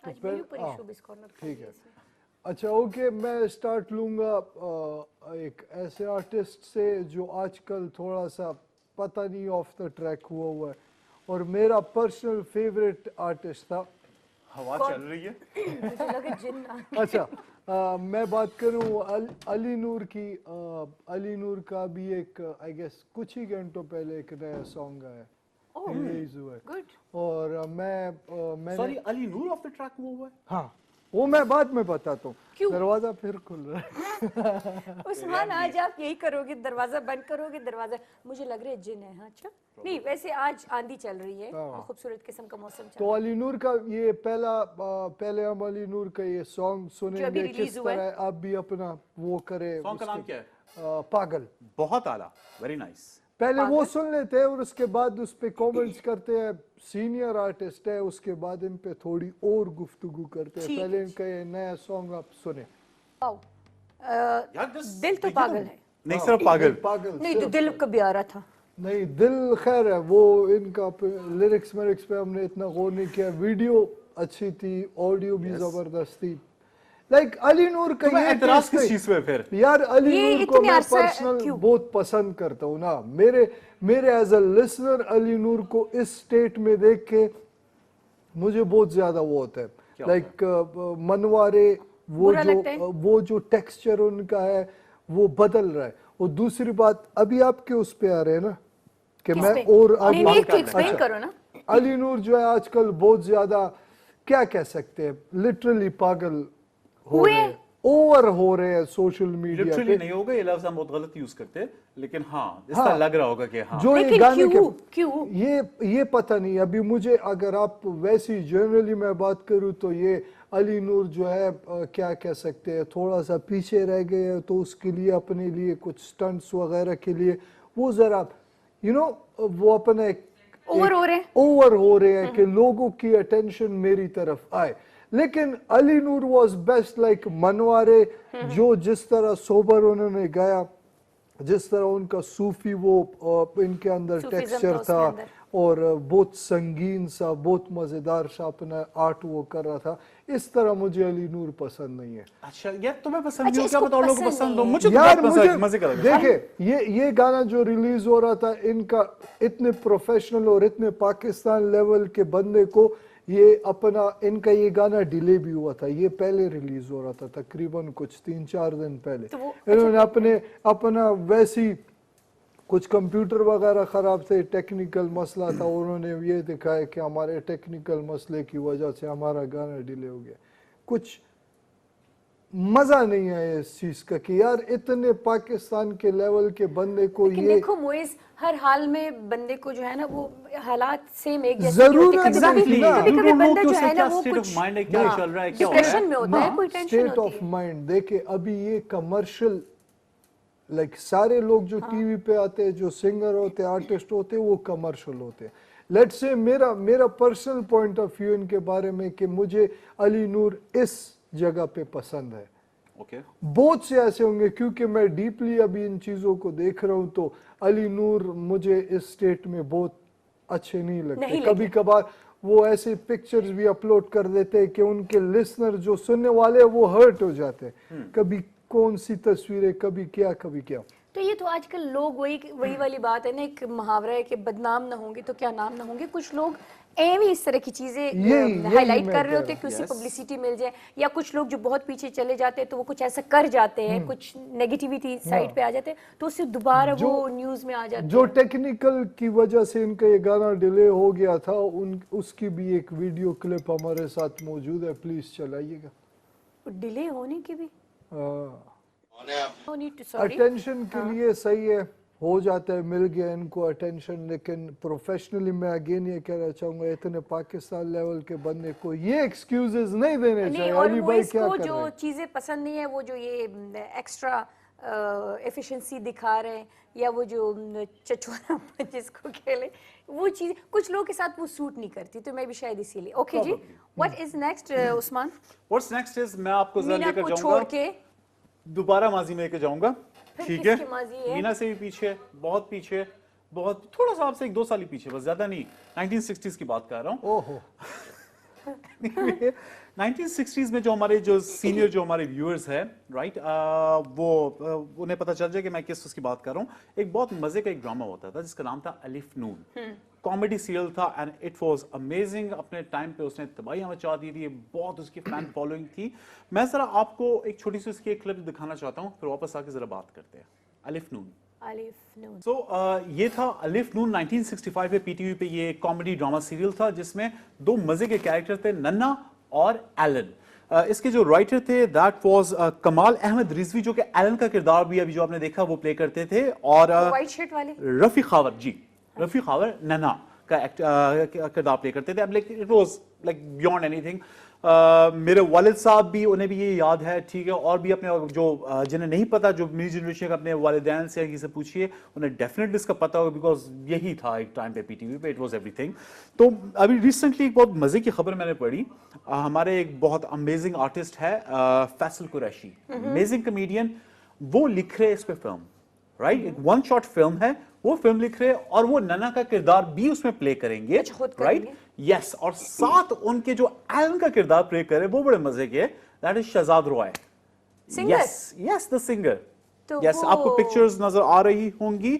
आज फिर- मेरे ऊपर ही हाँ, शोबिस कॉर्नर ठीक है। अच्छा ओके, मैं स्टार्ट लूंगा एक ऐसे आर्टिस्ट से जो आजकल थोड़ा सा पता नहीं ऑफ द ट्रैक हुआ है और मेरा पर्सनल फेवरेट आर्टिस्ट था। हवा कौन? चल रही है। मुझे लगा जिन आ- अच्छा मैं बात करूं अली नूर की। अली नूर का भी एक आई गेस कुछ ही घंटों पहले एक नया सॉन्ग आया, ओह रिलीज हुआ है। गुड। और मैंने sorry Ali Noor of the track हुआ है। हाँ वो मैं बाद में बताता हूँ। क्यों? दरवाजा फिर खुल रहा है। उस्मान आज आप यही करोगे, दरवाजा बंद करोगे, दरवाजा मुझे लग रहा है जिन है। हाँ अच्छा नहीं, वैसे आज आंधी चल रही है, हाँ। खूबसूरत किस्म का मौसम चल तो रहा है। अली नूर का ये पहले हम अली नूर का ये सॉन्ग जो अभी सुनेंगे रिलीज किस हुआ है। तरह आप भी अपना वो करें। सॉन्ग का नाम उसके- क्या है? पागल। बहुत आला, वेरी नाइस। पहले वो पागल। सुन लेते हैं और उसके बाद उस पे कमेंट्स करते हैं। सीनियर आर्टिस्ट है, उसके बाद इन पे थोड़ी और गुफ्तगू करते हैं। ठीक पहले है। इनका ये नया सॉन्ग आप सुने। वाओ। यार दिल तो पागल है। नहीं सिर्फ पागल। पागल नहीं तो दिल कभी आ रहा था। नहीं, दिल खैर है, वो इनका लिरिक्स मेरिक्स पे हमने इतना गौर नहीं किया। वीडियो अच्छी थी, ऑडियो भी जबरदस्त थी। लाइक अली नूर का तुम्हें ये एतराज taste किस है। चीज पे फिर? यार अली ये नूर को इतने मैं अरसा पर्सनल क्यों? बहुत पसंद करता हूँ ना। मेरे एज अ लिसनर अली नूर को इस स्टेट में देख के मुझे बहुत ज्यादा वो होता है। क्या लाइक मनवारे, बुरा लगता है? वो जो टेक्सचर उनका है वो बदल रहा है। और दूसरी बात, अभी आपके उस पे आ रहे हैं ना कि किस मैं पे? और नहीं आगे नहीं एक तो अच्छा। एक्सप्लेन करो ना। अली नूर जो है आजकल बहुत ज्यादा क्या कह सकते हैं, लिटरली पागल हो हुए? रहे हैं, ओवर हो रहे हैं सोशल मीडिया लिटरली पे। नहीं होगा, ये लफ्ज हम बहुत गलत यूज करते हैं, लेकिन हाँ इस हाँ। तरह लग रहा होगा कि हाँ। जो ये लेकिन गाने क्यों? के क्यों? ये पता नहीं। अभी मुझे अगर आप वैसी जनरली मैं बात करूं तो ये अली नूर जो है क्या कह सकते हैं, थोड़ा सा पीछे रह गए हैं। तो उसके लिए अपने लिए कुछ स्टंट्स वगैरह के लिए वो जरा वो अपने ओवर हो रहे हैं। ओवर हो रहे हैं कि लोगों की अटेंशन मेरी तरफ आए। लेकिन अली नूर वाज बेस्ट। लाइक मनवारे जो जिस तरह सोबर उन्होंने गाया, जिस तरह उनका सूफी वो इनके अंदर सूफीज़्म टेक्सचर था उसके था अंदर। और बहुत संगीन सा, बहुत मजेदार सा अपना आर्ट वो कर रहा था। इस तरह मुझे अली नूर पसंद नहीं है। अच्छा यार तुम्हें पसंद अच्छा, नहीं हो, क्या इसको बताओ लोगों को पसंद पसंद हो? नहीं है। मुझे तो यार बहुत मुझे मजे का लगा। देखिए ये गाना जो रिलीज हो रहा था, इनका इतने प्रोफेशनल और इतने पाकिस्तान लेवल के बंदे को ये अपना इनका ये गाना डिले भी हुआ था। ये पहले रिलीज हो रहा था तकरीबन कुछ 3-4 दिन पहले। तो वो- इन्होंने अपना वैसी कुछ कंप्यूटर वगैरह खराब थे, टेक्निकल मसला था। उन्होंने ये दिखाया कि हमारे टेक्निकल मसले की वजह से हमारा गाना डिले हो गया। कुछ मजा नहीं आया इस चीज का कि यार इतने पाकिस्तान के लेवल के बंदे को लेकिन ये देखो मोइस, हर हाल में बंदे को जो है ना वो हालात सेम एक जैसे जरूरत नहीं होते। Exactly. ना। कभी You कभी don't know बंदा कि जो उसका है ना क्या वो state of कुछ mind है, क्या हाँ, चल रहा है, क्या हो रहा है। डिप्रेशन में होता है, कोई टेंशन स्टेट होती ऑफ है। माइंड देखे। अभी ये कमर्शियल लाइक सारे लोग जो टीवी पे आते हैं, जो सिंगर होते हैं, आर्टिस्ट होते हैं, वो कमर्शियल होते हैं। लेट्स से मेरा पर्सनल पॉइंट ऑफ व्यू इनके बारे में कि मुझे अली नूर इस जगह पे पसंद है। ओके बहुत से ऐसे होंगे क्योंकि मैं डीपली अभी इन चीजों को देख रहा हूं तो अली नूर मुझे इस स्टेट में बहुत अच्छे नहीं लगते। नहीं कभी कभार वो ऐसे पिक्चर्स भी अपलोड कर देते हैं कि उनके लिसनर जो सुनने वाले हैं वो हर्ट हो जाते हैं। कभी कौन सी तस्वीरें, कभी क्या कभी क्या। तो ये तो आजकल लोग वही वाली बात है ना, एक मुहावरा है कि बदनाम ना होंगे तो क्या नाम ना होंगे। कुछ लोग एवं इस तरह की चीजें हाईलाइट कर रहे होते हैं कि उससे पब्लिसिटी मिल जाए, या कुछ लोग जो बहुत पीछे चले जाते हैं तो वो कुछ ऐसा कर जाते हैं, कुछ नेगेटिविटी साइड पे आ जाते हैं, तो उससे दोबारा वो न्यूज में आ जाते जो हैं। टेक्निकल की वजह से इनका ये गाना डिले हो गया था, उसकी भी एक वीडियो क्लिप हमारे साथ मौजूद है, प्लीज चलाइएगा। डिले होने की भी सॉरी अटेंशन के लिए सही है, हो जाता है, मिल गया इनको अटेंशन। लेकिन प्रोफेशनली मैं अगेन ये कहना चाहूंगा, इतने पाकिस्तान लेवल के बंदे को ये एक्सक्यूजेस नहीं देने नहीं, चाहिए। और अली वो भाई क्या इसको कर जो रहे हैं? चीजें पसंद नहीं है, वो जो ये एक्स्ट्रा एफिशिएंसी दिखा रहे हैं, या वो जो चचोरापन जिसको खेले, वो चीज कुछ लोगों के साथ वो सूट नहीं करती। तो मैं भी शायद इसीलिए। ओके जी, what is next Usman? What's next is मैं आपको जरा मीना लेकर को छोड़ जाऊंगा, के दोबारा माजी में लेकर जाऊंगा। फिर ठीक है, किसकी माजी है? मीना से भी पीछे, बहुत पीछे, बहुत थोड़ा सा आपसे 1-2 साल ही पीछे, बस ज्यादा नहीं। 1960s की बात कर रहा हूँ। ओहो 1960s में जो हमारे व्यूअर्स है, राइट, वो उन्हें पता चल जाए कि मैं किस उसकी बात कर रहा हूँ। एक बहुत मजे का एक ड्रामा होता था जिसका नाम था अलिफ नून। कॉमेडी सीरियल था एंड इट वाज अमेजिंग। अपने टाइम पे उसने तबाही मचा दी थी, बहुत उसकी फैन फॉलोइंग थी। मैं जरा आपको एक छोटी सी उसकी एक क्लिप दिखाना चाहता हूँ, फिर वापस आके जरा बात करते हैं। अलिफ नून। अलिफ नून। So, ये था अलिफ नून। 1965 पे पीटीवी पे ये कॉमेडी ड्रामा सीरियल था जिसमें 2 मजे के कैरेक्टर थे, नन्ना और एलन। इसके जो राइटर थे दैट वाज कमाल अहमद रिजवी, जो कि एलन का किरदार भी अभी जो आपने देखा वो प्ले करते थे, और व्हाइट शर्ट वाले रफी खावर जी, रफी खावर नन्ना का किरदार प्ले करते थे। अब like it was like beyond anything. मेरे वालिद साहब भी, उन्हें भी ये याद है, ठीक है, और भी अपने जो जिन्हें नहीं पता, जो मेरी जनरेशन के अपने वालिदैन से किसी से पूछिए, उन्हें डेफिनेटली इसका पता होगा, बिकॉज यही था एक टाइम पे पीटीवी पे, इट वाज एवरीथिंग। तो अभी रिसेंटली एक बहुत मजे की खबर मैंने पढ़ी, हमारे एक बहुत अमेजिंग आर्टिस्ट है फैसल कुरैशी, अमेजिंग कमेडियन, वो लिख रहे इस पे फिल्म, राइट, एक वन शॉट फिल्म है, वो फिल्म लिख रहे और वो नन्ना का किरदार भी उसमें प्ले करेंगे, राइट, यस, और साथ उनके जो एलन का किरदार प्ले करे वो बड़े मजे के, that is Shehzad Roy, yes yes the singer, yes, आपको पिक्चर्स नजर आ रही होंगी,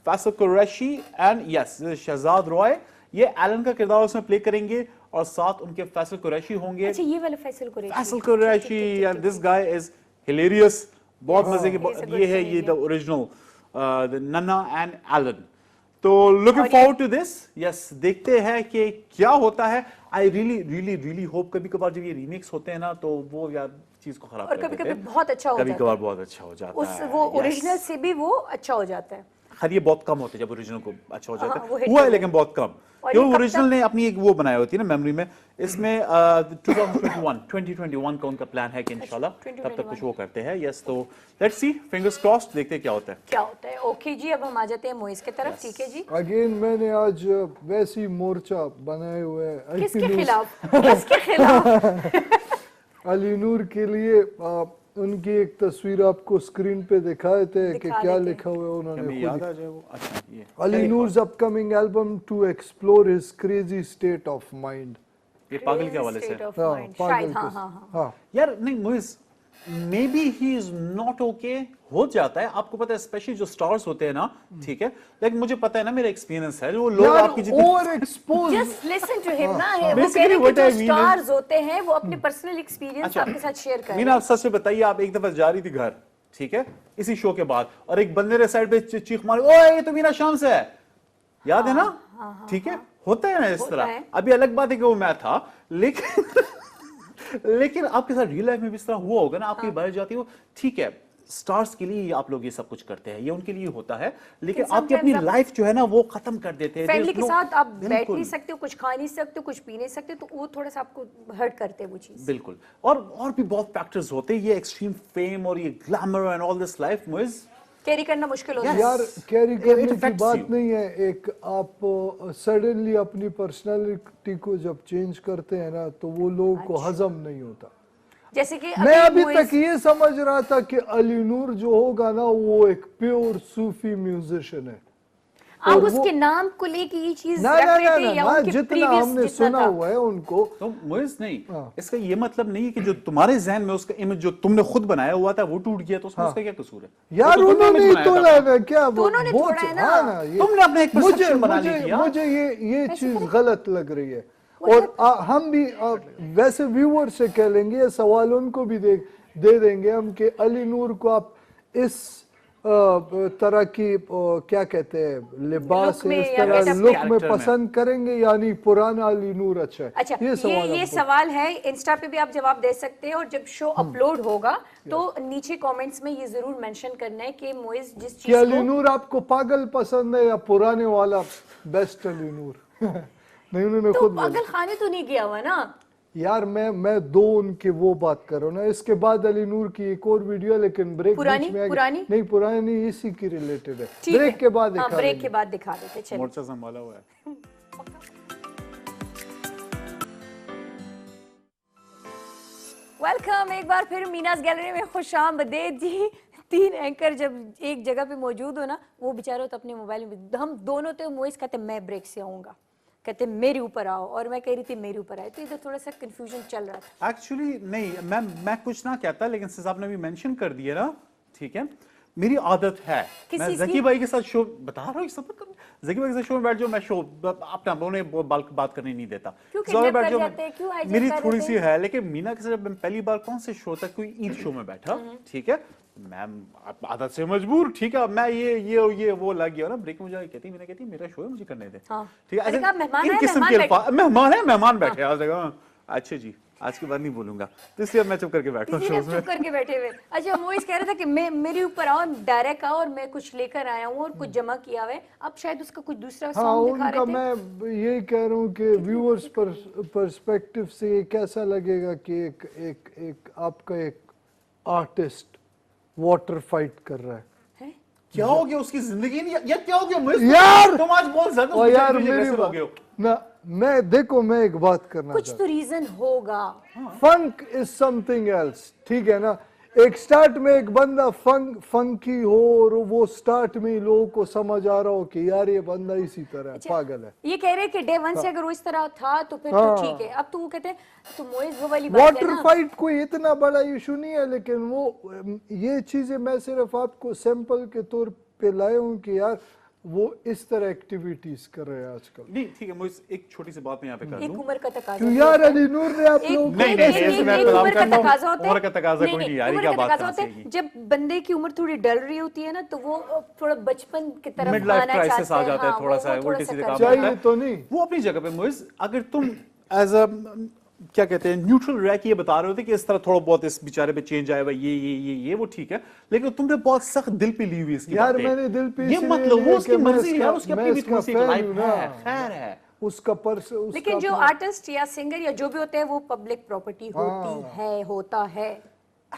फैसल कुरैशी एंड यस शहजाद रॉय, ये एलन का किरदार उसमें प्ले करेंगे और साथ उनके फैसल कुरैशी होंगे। अच्छा, ये वाला Faisal Qureshi and this guy is hilarious, बहुत मजे के, ये है ये the original Nanna and Alan. तो looking forward to this, yes, देखते हैं कि क्या होता है। I really really really hope, कभी कभार जब ये रीमेक्स होते हैं ना तो वो यार चीज को खराब और कर कभी देते कभी हैं, बहुत अच्छा हो जाता है, कभी कभार बहुत अच्छा हो जाता है, वो ओरिजिनल से भी वो अच्छा हो जाता है। खैर ये बहुत कम होते हैं जब ओरिजिनल को अच्छा हो जाता वो है, hit हुआ है हो लेकिन बहुत कम, और क्योंकि ये कब ओरिजिनल तक- ने अपनी एक वो बनाई होती है ना मेमोरी में। इसमें 2021 का उनका प्लान है कि इंशाल्लाह तब तक कुछ वो करते हैं, यस। तो लेट्स सी, फिंगर्स क्रॉस्ड, देखते हैं क्या होता है। क्या होता है। ओके जी, अब हम आ जाते हैं मोइस की तरफ, ठीक है जी। अगेन मैंने आज वैसी मोर्चा बनाए हुए हैं किसके खिलाफ, किसके खिलाफ? अली नूर के लिए। उनकी एक तस्वीर आपको स्क्रीन पे दिखाए थे कि दिखा क्या देते। लिखा हुआ है उन्होंने हमें खुद याद आ जाए वो, अच्छा ये Ali Noor's upcoming album to explore his crazy state of mind. ये पागल के हवाले से State of हाँ, mind, पागल शायद, हाँ के- हाँ हाँ। हाँ यार नहीं Moiz, maybe he is not okay, हो जाता है, आपको पता है, स्पेशली जो स्टार्स होते हैं ना, ठीक है, लेकिन मुझे पता है ना, मेरा एक्सपीरियंस है, वो लोग यार आपकी जितनी over expose Just listen to him ना, वो Basically कह रहे हैं what कि I जो mean is- स्टार्स होते हैं वो अपने पर्सनल एक्सपीरियंस आपके साथ शेयर करें। मीना, आप सच में बताइए, आप एक दफा जा रही थी घर, ठीक है, इसी शो के बाद, और एक बंदे ने साइड पे चीख मारी, ओए ये तो मीना शाम्स है, याद है ना, ठीक है, होता है ना इस होता तरह। है। अभी अलग बात है कि वो मैं था, लेकिन लेकिन आपके साथ रियल लाइफ में भी इस तरह हुआ होगा ना, आपकी बाहर जाती हो, ठीक है, स्टार्स के लिए आप लोग ये सब कुछ करते हैं, ये उनके लिए होता है, लेकिन लेकिन आपकी अपनी sometimes आप- लाइफ जो है ना वो खत्म कर देते हैं। फैमिली There's के no- साथ आप बैठ बिल्कुल, नहीं सकते हो, कुछ खा नहीं सकते हो, कुछ पी नहीं सकते, तो वो थोड़ा सा आपको हर्ट करते हैं वो चीज। बिल्कुल, और भी बहुत फैक्टर्स होते हैं, ये एक्सट्रीम फेम और ये glamour and all this life मुझे कैरी करना मुश्किल होता है। यार कैरी It करने की affects बात you. नहीं है, एक आप सडनली अपनी पर्सनालिटी को जब चेंज करते हैं ना तो वो लोगों को हजम नहीं होता। जैसे कि मैं अभी मोइस- तक ये समझ रहा था कि अली नूर जो होगा ना वो एक प्योर सूफी म्यूजिशियन है। आप और वो- उसके नाम को लेके ये चीज ना रख ना रहे ना थे ना या ना, उनके जितना previous हमने जितना सुना था? हुआ है उनको, तो मुइज नहीं, हाँ। इसका ये मतलब नहीं है कि जो तुम्हारे जहन में उसका इमेज जो तुमने खुद बनाया हुआ था वो टूट गया, तो उसमें उसका क्या कसूर है? यार वो तो तुमने उन्होंने image ही बनाया तोड़ा था। है क्या तो उन्होंने वो तोड़ा है ना। हाँ ना, ये तुमने अपने एक मुझे perception बना ली मुझे थी यार। मुझे ये चीज गलत लग रही है। और हम भी वैसे व्यूअर से कह लेंगे, ये सवाल उनको भी दे देंगे हम कि अली नूर को आप इस तरह की क्या कहते हैं लिबास Look में है, इस या तरह getup लुक में। में Character में। पसंद करेंगे यानी पुराना अली नूर अच्छा है? अच्छा, ये हमको- सवाल है, इंस्टा पे भी आप जवाब दे सकते हैं, और जब शो अपलोड होगा तो नीचे कमेंट्स में ये जरूर मेंशन करना है कि मोइस जिस कि चीज अली को नूर आपको पागल पसंद है या पुराने वाला बेस्ट अली नूर? नहीं, उन्होंने तो खुद बोला। पागल खाने तो नहीं गया हुआ ना। यार मैं दो उनके वो बात कर रहा हूँ ना, इसके बाद अली नूर की एक और वीडियो, लेकिन ब्रेक पुरानी- बीच में आ गई। पुरानी? नहीं पुरानी नहीं, इसी की रिलेटेड है, ठीक ब्रेक है। के बाद हाँ, दिखा ब्रेक देंगे। के बाद दिखा देते, चलिए। मोर्चा संभाला हुआ है। वेलकम एक बार फिर मीनास गैलरी में खुशामदीद जी। तीन एंकर जब एक जगह पे मौजूद हो ना, वो बेचारा तो अपने मोबाइल में, हम दोनों तो मोइस कहते मैं ब्रेक से आऊंगा, कहते मेरे ऊपर आओ, और मैं कह रही थी मेरे ऊपर आए, तो इधर थोड़ा सा कंफ्यूजन चल रहा था। एक्चुअली नहीं, मैं कुछ ना कहता, लेकिन सिर्फ आपने भी मेंशन कर दिया ना, ठीक है, मेरी आदत है, किस मैं चीज़ जकी की? भाई के साथ शो बता रहा हूँ, सब जकी भाई के साथ शो में बैठ जाओ, मैं शो अपना उन्हें बात करने नहीं देता। क्यों शो में kidnap बैठ कर जाओ, जाते हैं? क्यों hijack मेरी कर थोड़ी देते सी हैं? है, लेकिन मीना के साथ जब मैं पहली बार कौन से शो तक कोई ईद शो में बैठा, ठीक है, मैं आदत से मजबूर, ठीक है, मैं ये वो लग गया ना, ब्रेक में मुझे कहती मीना, कहती मेरा शो है, मुझे करने दे, हाँ। ठीक है, मैंने कहा, मेहमान इन है, किस्म मेहमान के बैठे। मेहमान है, मेहमान बैठे, आज देखो, अच्छा जी आज के बाद नहीं बोलूंगा, तो इसलिए अब मैं चुप करके बैठा हूँ इसीलिए शोज आप में। चुप करके बैठे हुए। अच्छा मोइस कह रहा था कि मैं मेरे ऊपर आओ, डायरेक्ट आओ और मैं कुछ लेकर आया हूँ और कुछ जमा किया हुआ है। अब शायद उसका कुछ दूसरा हाँ सॉन्ग दिखा उनका रहे थे। मैं यही कह रहा हूँ कि व्यूअर्स पर्सपेक्टिव से ये कैसा लगेगा कि एक आपका एक आर्टिस्ट वाटर फाइट कर रहा है। हैं? क्या हो गया उसकी जिंदगी में, या क्या हो गया मुझे? यार! तुम आज बहुत ज्यादा और यार मुझे मेरी aggressive हो गए हो। ना मैं देखो मैं एक बात करना कुछ चाहता तो रीजन होगा। हूँ। फंक इज समथिंग एल्स, ठीक है ना। एक स्टार्ट में एक बंदा फंकी हो और वो स्टार्ट में ही लोगों को समझ आ रहा हो कि यार ये बंदा इसी तरह है, पागल है। ये कह रहे हैं कि डे वन से अगर वो इस तरह था तो फिर तो हाँ। ठीक है। अब तो वो कहते हैं तो मोइस वो वाली बात है वाटर ना। फाइट कोई इतना बड़ा इशू नहीं है, लेकिन वो ये चीजें मैं सिर्फ आपको सैंपल के तौर पे लाया हूँ कि यार वो इस तरह एक्टिविटीज कर रहे हैं आजकल। नहीं ठीक है, मुझे एक छोटी सी बात मैं यहाँ पे कर एक दूं। उम्र का तकाजा क्यों होता यार है। अली नूर ने आप एक लोगों को नहीं, एक- नहीं, एक- ऐसे एक- मैं एक कलाम उम्र का करता हूं। तकाजा होता है। उम्र का तकाजा नहीं, कोई नहीं, नहीं, यार, ये उम्र क्या का बात तकाजा कहाँ से होता है। आएगी? जब बंदे की उम्र थोड़ी डल रही होती है ना तो वो थोड़ा बचपन की तरफ मिड लाइफ आना क्राइसिस चाहता आ है। जाता है, हाँ, थोड़ा वो सा थोड़ा उल्टे सा सीधे कर काम जाता है। करता चाहिए है। तो नहीं। वो अपनी जगह पे मुइज, अगर तुम एज अ क्या कहते हैं न्यूट्रल रह के ये बता रहे होते कि इस तरह थोड़ा बहुत इस बेचारे पे चेंज आएगा, ये वो ठीक है, लेकिन तुमने बहुत सख्त दिल पे ली हुई इसकी यार बातें। मैंने दिल पे ये इसीलिए मतलब लिया वो उसकी कि मैं मर्जी है, इसका- उसकी मैं अपनी भी इसका थोड़ी सी fan लाइफ हूं ना। है, खैर है। उसका पर्स लेकिन जो आर्टिस्ट या सिंगर या जो भी होते हैं वो पब्लिक प्रॉपर्टी होती है, होता है।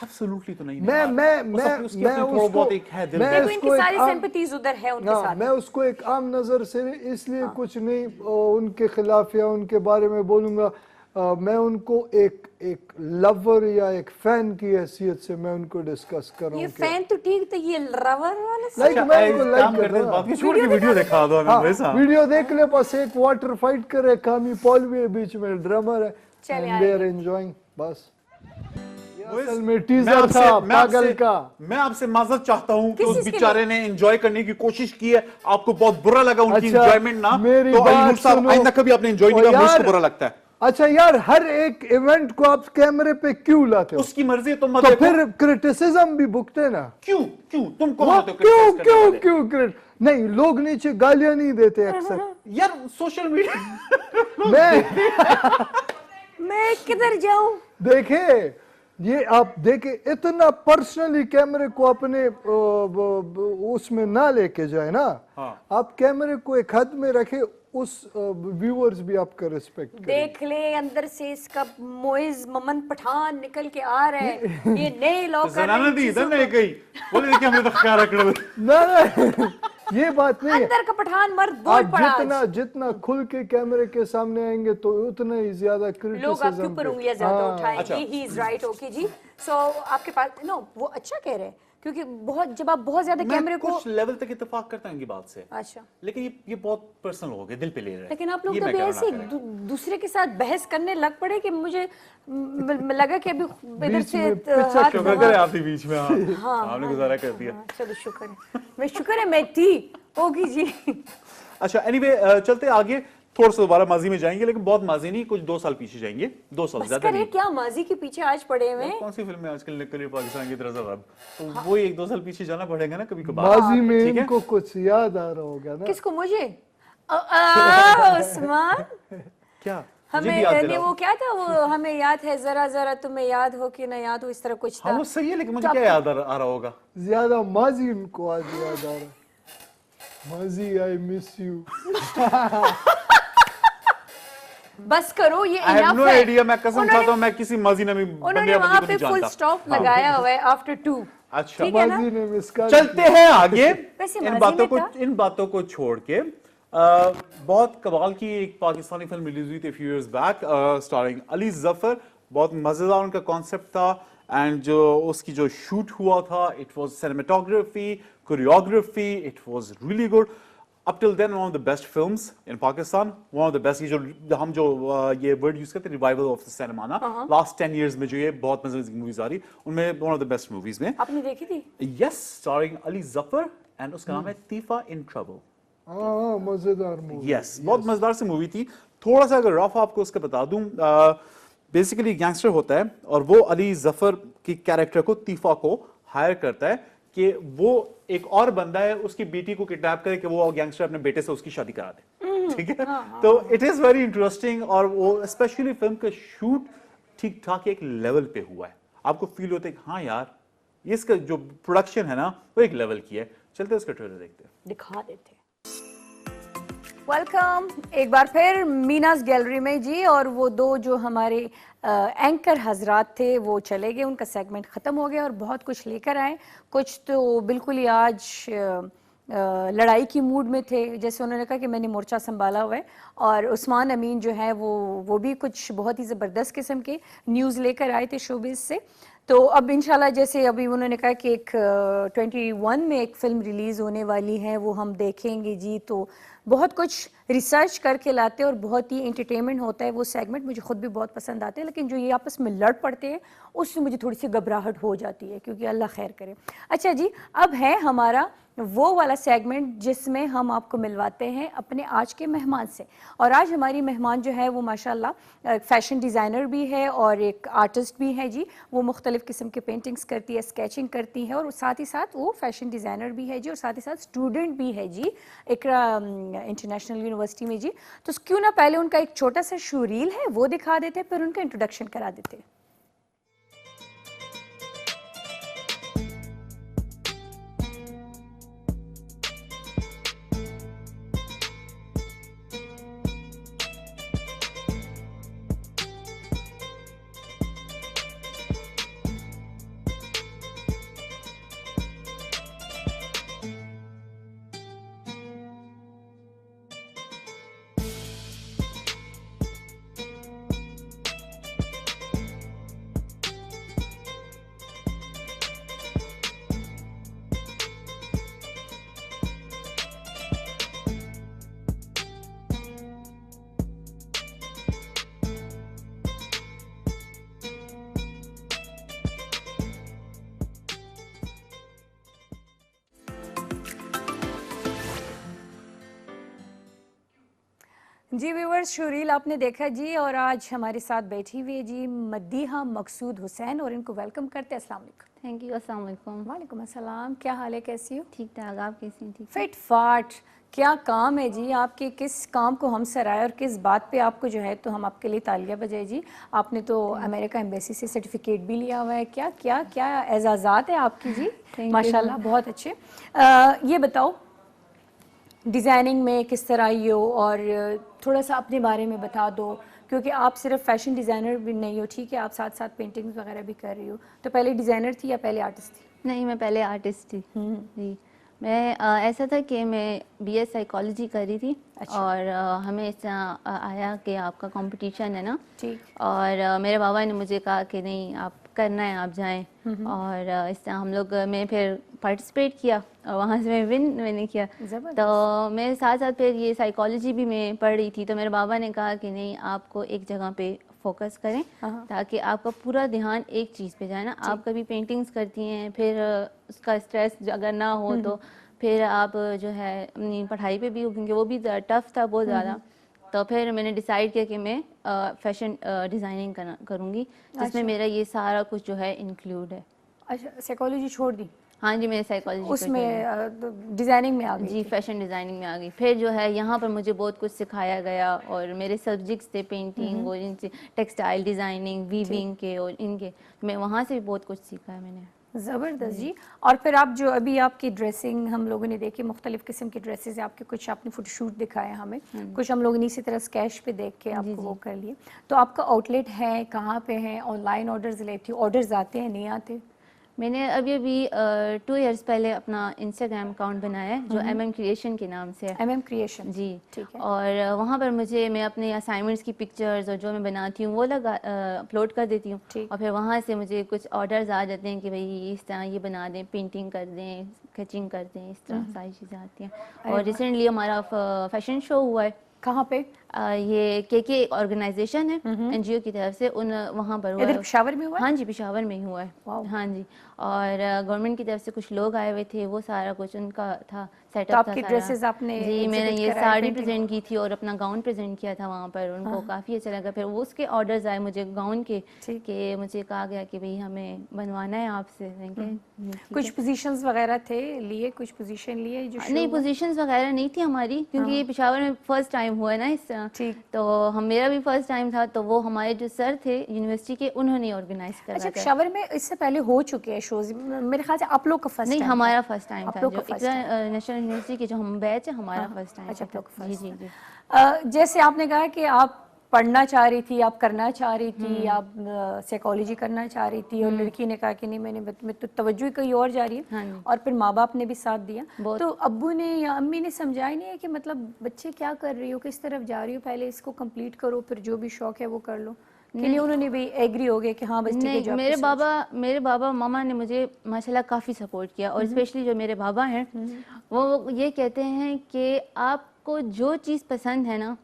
एब्सोल्युटली तो नहीं। मैं थोड़ा बहुत एक है दिल मैं में। देखो उसको इनकी एक सारी आम- सिंपैथीज उधर है उनके हाँ, साथ। मैं उसको एक आम नजर से इसलिए कुछ नहीं उनके खिलाफ या उनके बारे में बोलूंगा। मैं उनको एक लवर या एक फैन की हैसियत से मैं उनको डिस्कस कर रहा ये हूँ कि- फैन तो ठीक था, ये रवर वाला से- लाइक मैं उनको लाइक काम कर करते रहा बात हूँ। की छोड़ के वीडियो दिखा दो हमें वैसा। वीडियो देख ले, बस एक वाटर फाइट करे, कामी पॉल भी है बीच में, ड्रमर है, चले एंड दे आर आएंगे। एंजॉयिंग बस। मुइज, असल में मैं टीजर आपसे- था मैं पागल आपसे- का। मैं आपसे माजरत चाहता हूं कि किस उस चीज़ के बेचारे ने एंजॉय करने की कोशिश की है, आपको बहुत बुरा लगा उनकी अच्छा, एंजॉयमेंट ना, मेरी तो बात अली साहब सुनो। आइंदा कभी आपने एंजॉय नहीं ओ किया, मुझको यार, बुरा लगता है। अच्छा यार, हर एक इवेंट को आप कैमरे पे क्यों लाते हो? उसकी मर्जी है, तुम मत तो देखो। फिर क्रिटिसिज्म भी भुगते ना। क्यों क्यों तुम कौन वो होते हो क्यों criticize करने क्यों वाले? क्यों क्रिट नहीं, लोग नीचे गालियां नहीं देते अक्सर। यार सोशल मीडिया मैं मैं किधर जाऊं? देखे, ये आप देखे, इतना पर्सनली कैमरे को अपने उसमें ना लेके जाए ना। हाँ। आप कैमरे को एक हद में रखे, उस व्यूअर्स भी आपका रिस्पेक्ट करें। देख ले अंदर से इसका मोइज ममन पठान निकल के आ रहा है। ये नए लॉ कर जनाना दी इधर नहीं गई, बोले देखिए हमने तो ख्याल रख रहे ना ये बात नहीं है। अंदर का पठान मर्द बोल आप पड़ा आज। जितना खुल के कैमरे के सामने आएंगे तो उतना ही ज्यादा लोग आपके क्रिटिसिज्म ऊपर उंगलियां ज्यादा उठाएंगे। अच्छा। ही इज राइट, ओके जी। सो आपके पास नो वो अच्छा कह रहे हैं, क्योंकि बहुत जब आप बहुत ज्यादा कैमरे मैं को कुछ लेवल तक इत्तेफाक करता हूँ इनकी बात से, अच्छा, लेकिन ये बहुत पर्सनल हो गया, दिल पे ले रहे हैं। लेकिन आप लोग ये मैं कभी कहना ऐसे ना करें। दूसरे के साथ बहस करने लग पड़े कि मुझे लगा कि अभी इधर बीच से में पिचक हाथ शुक्र लगा- करे आपके बीच में, हाँ आपने गुजारा कर दिया। हाँ, चलो शुक्र है, मैं शुक्र है मैं थी, होगी जी। अच्छा एनीवे चलते आगे, थोड़ा सा दोबारा माजी में जाएंगे, लेकिन बहुत माजी नहीं, कुछ 2 साल पीछे जाएंगे, 2 साल बस ज्यादा करे नहीं। क्या माजी के पीछे आज पड़े हुए हैं। कौन सी फिल्म है आजकल निकल रही है पाकिस्तान की तरफ से अब, तो वो 1-2 साल पीछे जाना पड़ेगा ना कभी कभार। माजी में ठीक है? इनको कुछ याद आ रहा होगा ना। किसको? मुझे उस्मान, क्या मुझे भी हमें याद नहीं दिलाओ। वो क्या था वो, हमें याद है जरा जरा तुम्हें याद हो कि ना याद हो, इस तरह कुछ हाँ था। वो सही है, लेकिन मुझे तो क्या याद आ रहा होगा। ज्यादा माजी इनको आज याद आ रहा है। माजी आई मिस यू। बस करो, ये आई हैव enough नो है। आइडिया, मैं कसम उन्होंने- खाता हूँ मैं किसी माजी नमी बंदे उन्होंने या वहां बंदी को पे नहीं फुल जानता। स्टॉप लगाया हुआ है आफ्टर 2। अच्छा ठीक है ना? माजी ने मिस कॉल चलते हैं आगे। वैसे इन माजी बातों में को था। इन बातों को छोड़ के बहुत कमाल की एक पाकिस्तानी फिल्म रिलीज हुई थी few years back, starring Ali Zafar. बहुत मजेदार उनका कॉन्सेप्ट था, एंड जो उसकी जो शूट हुआ था, it was cinematography, choreography, it was really good. Up till then, one of the best films in Pakistan, one of the best, हम जो ये वर्ड यूज करते हैं रिवाइवल ऑफ द सिनेमा ना, लास्ट 10 years में जो ये बहुत मजेदार मूवीज आ रही, उनमें one of the best movies में, आपने देखी थी? yes, starring Ali Zafar, and उसका नाम है तीफा इन ट्रबल। हाँ मजेदार मूवी। यस, बहुत मजेदार सी मूवी थी। थोड़ा सा अगर रफ आपको उसका बता दूं, बेसिकली गैंगस्टर होता है और वो अली जफर की कैरेक्टर को, तीफा को हायर करता है कि वो एक और बंदा है उसकी बेटी को किडनैप करे कि वो गैंगस्टर अपने बेटे से उसकी शादी करा दे। ठीक है, तो इट इज वेरी इंटरेस्टिंग, और वो स्पेशली फिल्म का शूट ठीक ठाक एक लेवल पे हुआ है, आपको फील होता है कि हाँ यार इसका जो प्रोडक्शन है ना वो एक लेवल की है। चलते उसका ट्रेलर देखते हैं, दिखा देते हैं। वेलकम एक बार फिर मीनास गैलरी में जी। और वो दो जो हमारे एंकर हजरात थे वो चले गए, उनका सेगमेंट ख़त्म हो गया और बहुत कुछ लेकर आए। कुछ तो बिल्कुल ही आज लड़ाई की मूड में थे, जैसे उन्होंने कहा कि मैंने मोर्चा संभाला हुआ है। और उस्मान अमीन जो है वो भी कुछ बहुत ही ज़बरदस्त किस्म के न्यूज़ लेकर आए थे शोबिज़ से। तो अब इंशाल्लाह जैसे अभी उन्होंने कहा कि एक 21 में एक फ़िल्म रिलीज़ होने वाली है, वो हम देखेंगे जी। तो बहुत कुछ रिसर्च करके लाते हैं और बहुत ही इंटरटेनमेंट होता है वो सेगमेंट, मुझे खुद भी बहुत पसंद आते हैं। लेकिन जो ये आपस में लड़ पड़ते हैं उससे मुझे थोड़ी सी घबराहट हो जाती है, क्योंकि अल्लाह खैर करे। अच्छा जी, अब है हमारा वो वाला सेगमेंट जिसमें हम आपको मिलवाते हैं अपने आज के मेहमान से। और आज हमारी मेहमान जो है वो माशाल्लाह फैशन डिज़ाइनर भी है और एक आर्टिस्ट भी है जी। वो मुख्तलिफ़ किस्म के पेंटिंग्स करती है, स्केचिंग करती है और साथ ही साथ वो फैशन डिज़ाइनर भी है जी, और साथ ही साथ स्टूडेंट भी है जी इकरा इंटरनेशनल यूनिवर्सिटी में जी। तो क्यों ना पहले उनका एक छोटा सा शो रील है वो दिखा देते, फिर उनका इंट्रोडक्शन करा देते। जी व्यूवर्स, शोरील आपने देखा जी। और आज हमारे साथ बैठी हुई है जी मदीहा मकसूद हुसैन, और इनको वेलकम करते हैं। अस्सलाम वालेकुम। Thank you. अस्सलाम वालेकुम। वालेकुम अस्सलाम। क्या हाल है, कैसी हो? ठीक ठाक, आप कैसी हैं? ठीक। फिट फाट, क्या काम है जी आपके, किस काम को हम सराय और किस बात पे आपको जो है तो हम आपके लिए तालियां बजाए जी। आपने तो अमेरिका एम्बेसी से सर्टिफिकेट भी लिया हुआ है, क्या क्या क्या एजाज़ात है आपकी जी, माशाल्लाह बहुत अच्छे। ये बताओ डिज़ाइनिंग में किस तरह आई हो, और थोड़ा सा अपने बारे में बता दो, क्योंकि आप सिर्फ फैशन डिज़ाइनर भी नहीं हो, ठीक है, आप साथ साथ पेंटिंग्स वगैरह भी कर रही हो। तो पहले डिज़ाइनर थी या पहले आर्टिस्ट थी? नहीं, मैं पहले आर्टिस्ट थी जी। मैं ऐसा था कि मैं बीएस साइकोलॉजी कर रही थी। अच्छा। और हमें इस तरह आया कि आपका कंपटीशन है ना, ठीक। और मेरे बाबा ने मुझे कहा कि नहीं आप करना है, आप जाएं। और इस तरह हम लोग मैं फिर पार्टिसिपेट किया और वहाँ से मैंने किया। तो मेरे साथ साथ फिर ये साइकोलॉजी भी मैं पढ़ रही थी, तो मेरे बाबा ने कहा कि नहीं आपको एक जगह पे फोकस करें ताकि आपका पूरा ध्यान एक चीज़ पे जाए ना। आप कभी पेंटिंग्स करती हैं, फिर उसका स्ट्रेस अगर ना हो तो फिर आप जो है अपनी पढ़ाई पे भी हो, क्योंकि वो भी टफ था बहुत ज़्यादा। तो फिर मैंने डिसाइड किया कि मैं फैशन डिज़ाइनिंग करूँगी, जिसमें मेरा ये सारा कुछ जो है इंक्लूड है। अच्छा, साइकोलॉजी छोड़ दी? हाँ जी, मैंने साइकोलॉजी उसमें डिज़ाइनिंग में आ गई जी, फैशन डिज़ाइनिंग में आ गई। फिर जो है यहाँ पर मुझे बहुत कुछ सिखाया गया, और मेरे सब्जेक्ट्स थे पेंटिंग और इनसे टेक्सटाइल डिज़ाइनिंग, वीविंग के और इनके, मैं वहाँ से भी बहुत कुछ सीखा है मैंने। ज़बरदस्त जी। और फिर आप जो अभी आपकी ड्रेसिंग हम लोगों ने देखी, मुख्तलिफ किस्म की ड्रेसेस आपके, कुछ आपने फोटोशूट दिखाया हमें, कुछ हम लोगों ने इसी तरह स्केच पे देख के आपको वो कर लिए। तो आपका आउटलेट है कहाँ पे है? ऑनलाइन ऑर्डर्स लेती हो, ऑर्डर्स आते हैं नहीं आते? मैंने अभी 2 इयर्स पहले अपना इंस्टाग्राम अकाउंट बनाया है जो MM क्रिएशन के नाम से है। MM क्रिएशन जी, ठीक है। और वहाँ पर मैं अपने असाइनमेंट्स की पिक्चर्स और जो मैं बनाती हूँ वो अपलोड कर देती हूँ, और फिर वहाँ से मुझे कुछ ऑर्डर्स आ जाते हैं कि भाई इस तरह ये बना दें, पेंटिंग कर दें, स्केचिंग कर दें, इस तरह सारी चीज़ें आती हैं। और रिसेंटली हमारा फैशन शो हुआ है। कहाँ पे? ये के ऑर्गेनाइजेशन है NGO की तरफ से, वहाँ पर हुआ है। इधर पेशावर में हुआ है? हाँ जी, पेशावर में ही हुआ है। हाँ जी, और गवर्नमेंट की तरफ से कुछ लोग आए हुए थे, वो सारा कुछ उनका था सेटअप। तो आपकी ड्रेसेस आपने जी, मैंने ये साड़ी प्रेजेंट की थी और अपना गाउन प्रेजेंट किया था वहाँ पर, उनको काफ़ी अच्छा लगा। फिर वो उसके ऑर्डर्स आए मुझे गाउन के, कि मुझे कहा गया कि भाई हमें बनवाना है आपसे। कुछ पोजीशंस वगैरह थे लिए, कुछ पोजीशन लिए जो नहीं, पोजीशंस वगैरह नहीं थी हमारी, क्योंकि ये पेशावर में फर्स्ट टाइम टाइम हुआ है ना इस ठीक। तो हम मेरा भी फर्स्ट टाइम था, तो वो हमारे जो सर थे यूनिवर्सिटी के उन्होंने ऑर्गेनाइज करा अच्छा, था। पेशावर में इससे पहले हो चुके हैं शोज, मेरे ख्याल से आप लोग का फर्स्ट नहीं, टाइम हमारा फर्स्ट टाइम आप था, लोग जो का first इकरा नेशनल यूनिवर्सिटी के जो हम बैच है हमारा हाँ, फर्स्ट टाइम अच्छा, था। आप लोग का जी first जी था। जी। जैसे आपने कहा कि आप पढ़ना चाह रही थी, आप करना चाह रही थी, आप साइकोलॉजी करना चाह रही थी, और लड़की ने कहा कि नहीं, मैं तो तवज्जो ही कहीं और जा रही हाँ है, जी। और फिर माँ बाप ने भी साथ दिया। बहुत। तो अब्बू ने या अम्मी ने समझाया नहीं है कि मतलब बच्चे क्या कर रही हो, किस तरफ जा रही हो, पहले इसको कंप्लीट करो, फिर जो भी शौक है वो कर लो, कि नहीं उन्होंने भी एग्री हो गए कि हाँ बस ठीक है नहीं, जो आपकी सोच? मेरे बाबा मामा ने मुझे माशाल्लाह काफ़ी सपोर्ट किया, और स्पेशली जो मेरे बाबा हैं वो ये कहते हैं कि आपको जो चीज़ पसंद है ना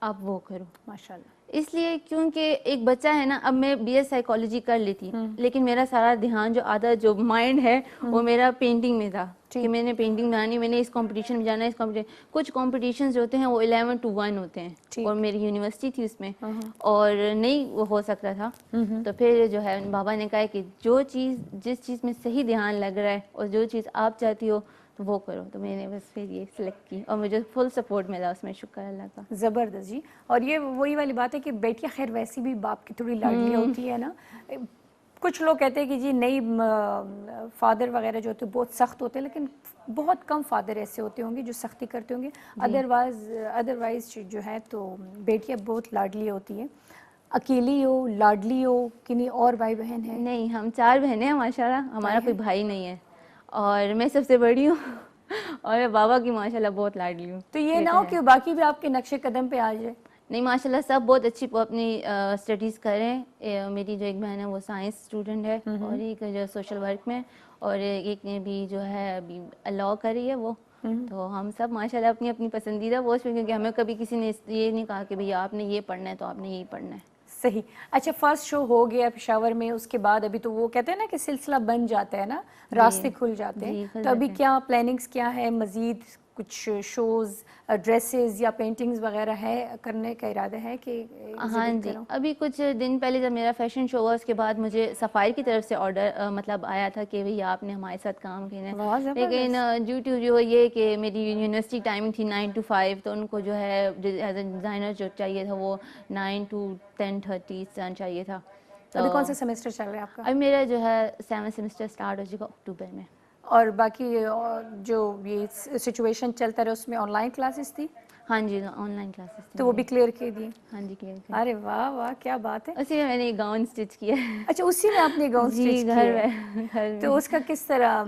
आप वो करो। माशाल्लाह। इसलिए क्योंकि एक बच्चा है ना, अब मैं बीएस साइकोलॉजी कर ली थी, लेकिन मेरा सारा ध्यान जो आधा जो माइंड है वो मेरा पेंटिंग में था कि मैंने पेंटिंग बनानी, मैंने इस कंपटीशन में जाना, इस कंपटीशन, कुछ कॉम्पिटिशन जो होते हैं वो 11 to 1 होते हैं, ठीक। और मेरी यूनिवर्सिटी थी उसमें, और नहीं वो हो सकता था। तो फिर जो है बाबा ने कहा कि जो चीज़ जिस चीज़ में सही ध्यान लग रहा है और जो चीज़ आप चाहती हो तो वो करो, तो मैंने बस फिर ये सिलेक्ट की, और मुझे फुल सपोर्ट मिला उसमें, शुक्र अल्लाह का। ज़बरदस्त जी। और ये वही वाली बात है कि बेटियां खैर वैसी भी बाप की थोड़ी लाडली होती है ना। कुछ लोग कहते हैं कि जी नहीं, फादर वगैरह जो होते हैं बहुत सख्त होते हैं, लेकिन बहुत कम फादर ऐसे होते होंगे जो सख्ती करते होंगे। अदरवाइज जो है तो बेटियां बहुत लाडली होती हैं। अकेली हो, लाडली हो, कि नहीं और भाई बहन है? नहीं, हम 4 बहनें हैं माशाल्लाह, हमारा कोई भाई नहीं है, और मैं सबसे बड़ी हूँ और बाबा की माशाल्लाह बहुत लाडली हूँ। तो ये ना हो कि बाकी भी आपके नक्शे कदम पे आ जाए। नहीं, माशाल्लाह सब बहुत अच्छी अपनी स्टडीज़ कर रहे हैं। मेरी जो एक बहन है वो साइंस स्टूडेंट है, और एक जो सोशल वर्क में, और एक ने भी जो है अभी लॉ कर रही है वो। तो हम सब माशाल्लाह अपनी अपनी पसंदीदा पोस्ट में, क्योंकि हमें कभी किसी ने ये नहीं कहा कि भैया आपने ये पढ़ना है तो आपने यही पढ़ना है। सही। अच्छा, फर्स्ट शो हो गया पेशावर में, उसके बाद अभी तो वो कहते हैं ना कि सिलसिला बन जाता है ना, रास्ते खुल जाते हैं, खुल तो अभी जाते हैं। क्या प्लानिंग्स क्या है मजीद? कुछ शोज, ड्रेसेस या पेंटिंग्स वगैरह है, करने का इरादा है कि हाँ जी, अभी कुछ दिन पहले जब मेरा फैशन शो हुआ उसके बाद मुझे सफ़ायर की तरफ से ऑर्डर मतलब आया था कि भैया आपने हमारे साथ काम करना वाह, है, ज़बरदस्त। लेकिन ड्यू टू जो ये कि मेरी यूनिवर्सिटी टाइमिंग थी 9 to 5, तो उनको जो है एज ए डिज़ाइनर जो चाहिए था वो 9 to 10:30 चाहिए था। तो अभी कौन सा सेमेस्टर चल रहा है आपका? अभी मेरा जो है 7th सेमेस्टर स्टार्ट हो जाएगा अक्टूबर में। और बाकी जो ये सिचुएशन चलता रहा उसमें ऑनलाइन क्लासेस थी, हाँ जी, ऑनलाइन क्लासेस थी तो वो भी क्लियर कर दी? हाँ जी, क्लियर। अरे वाह वाह, क्या बात है। उसी में मैंने एक गाउन स्टिच किया है। अच्छा, उसी में आपने गाउन जी, स्टिच घर किया है? में घर में। तो उसका किस तरह,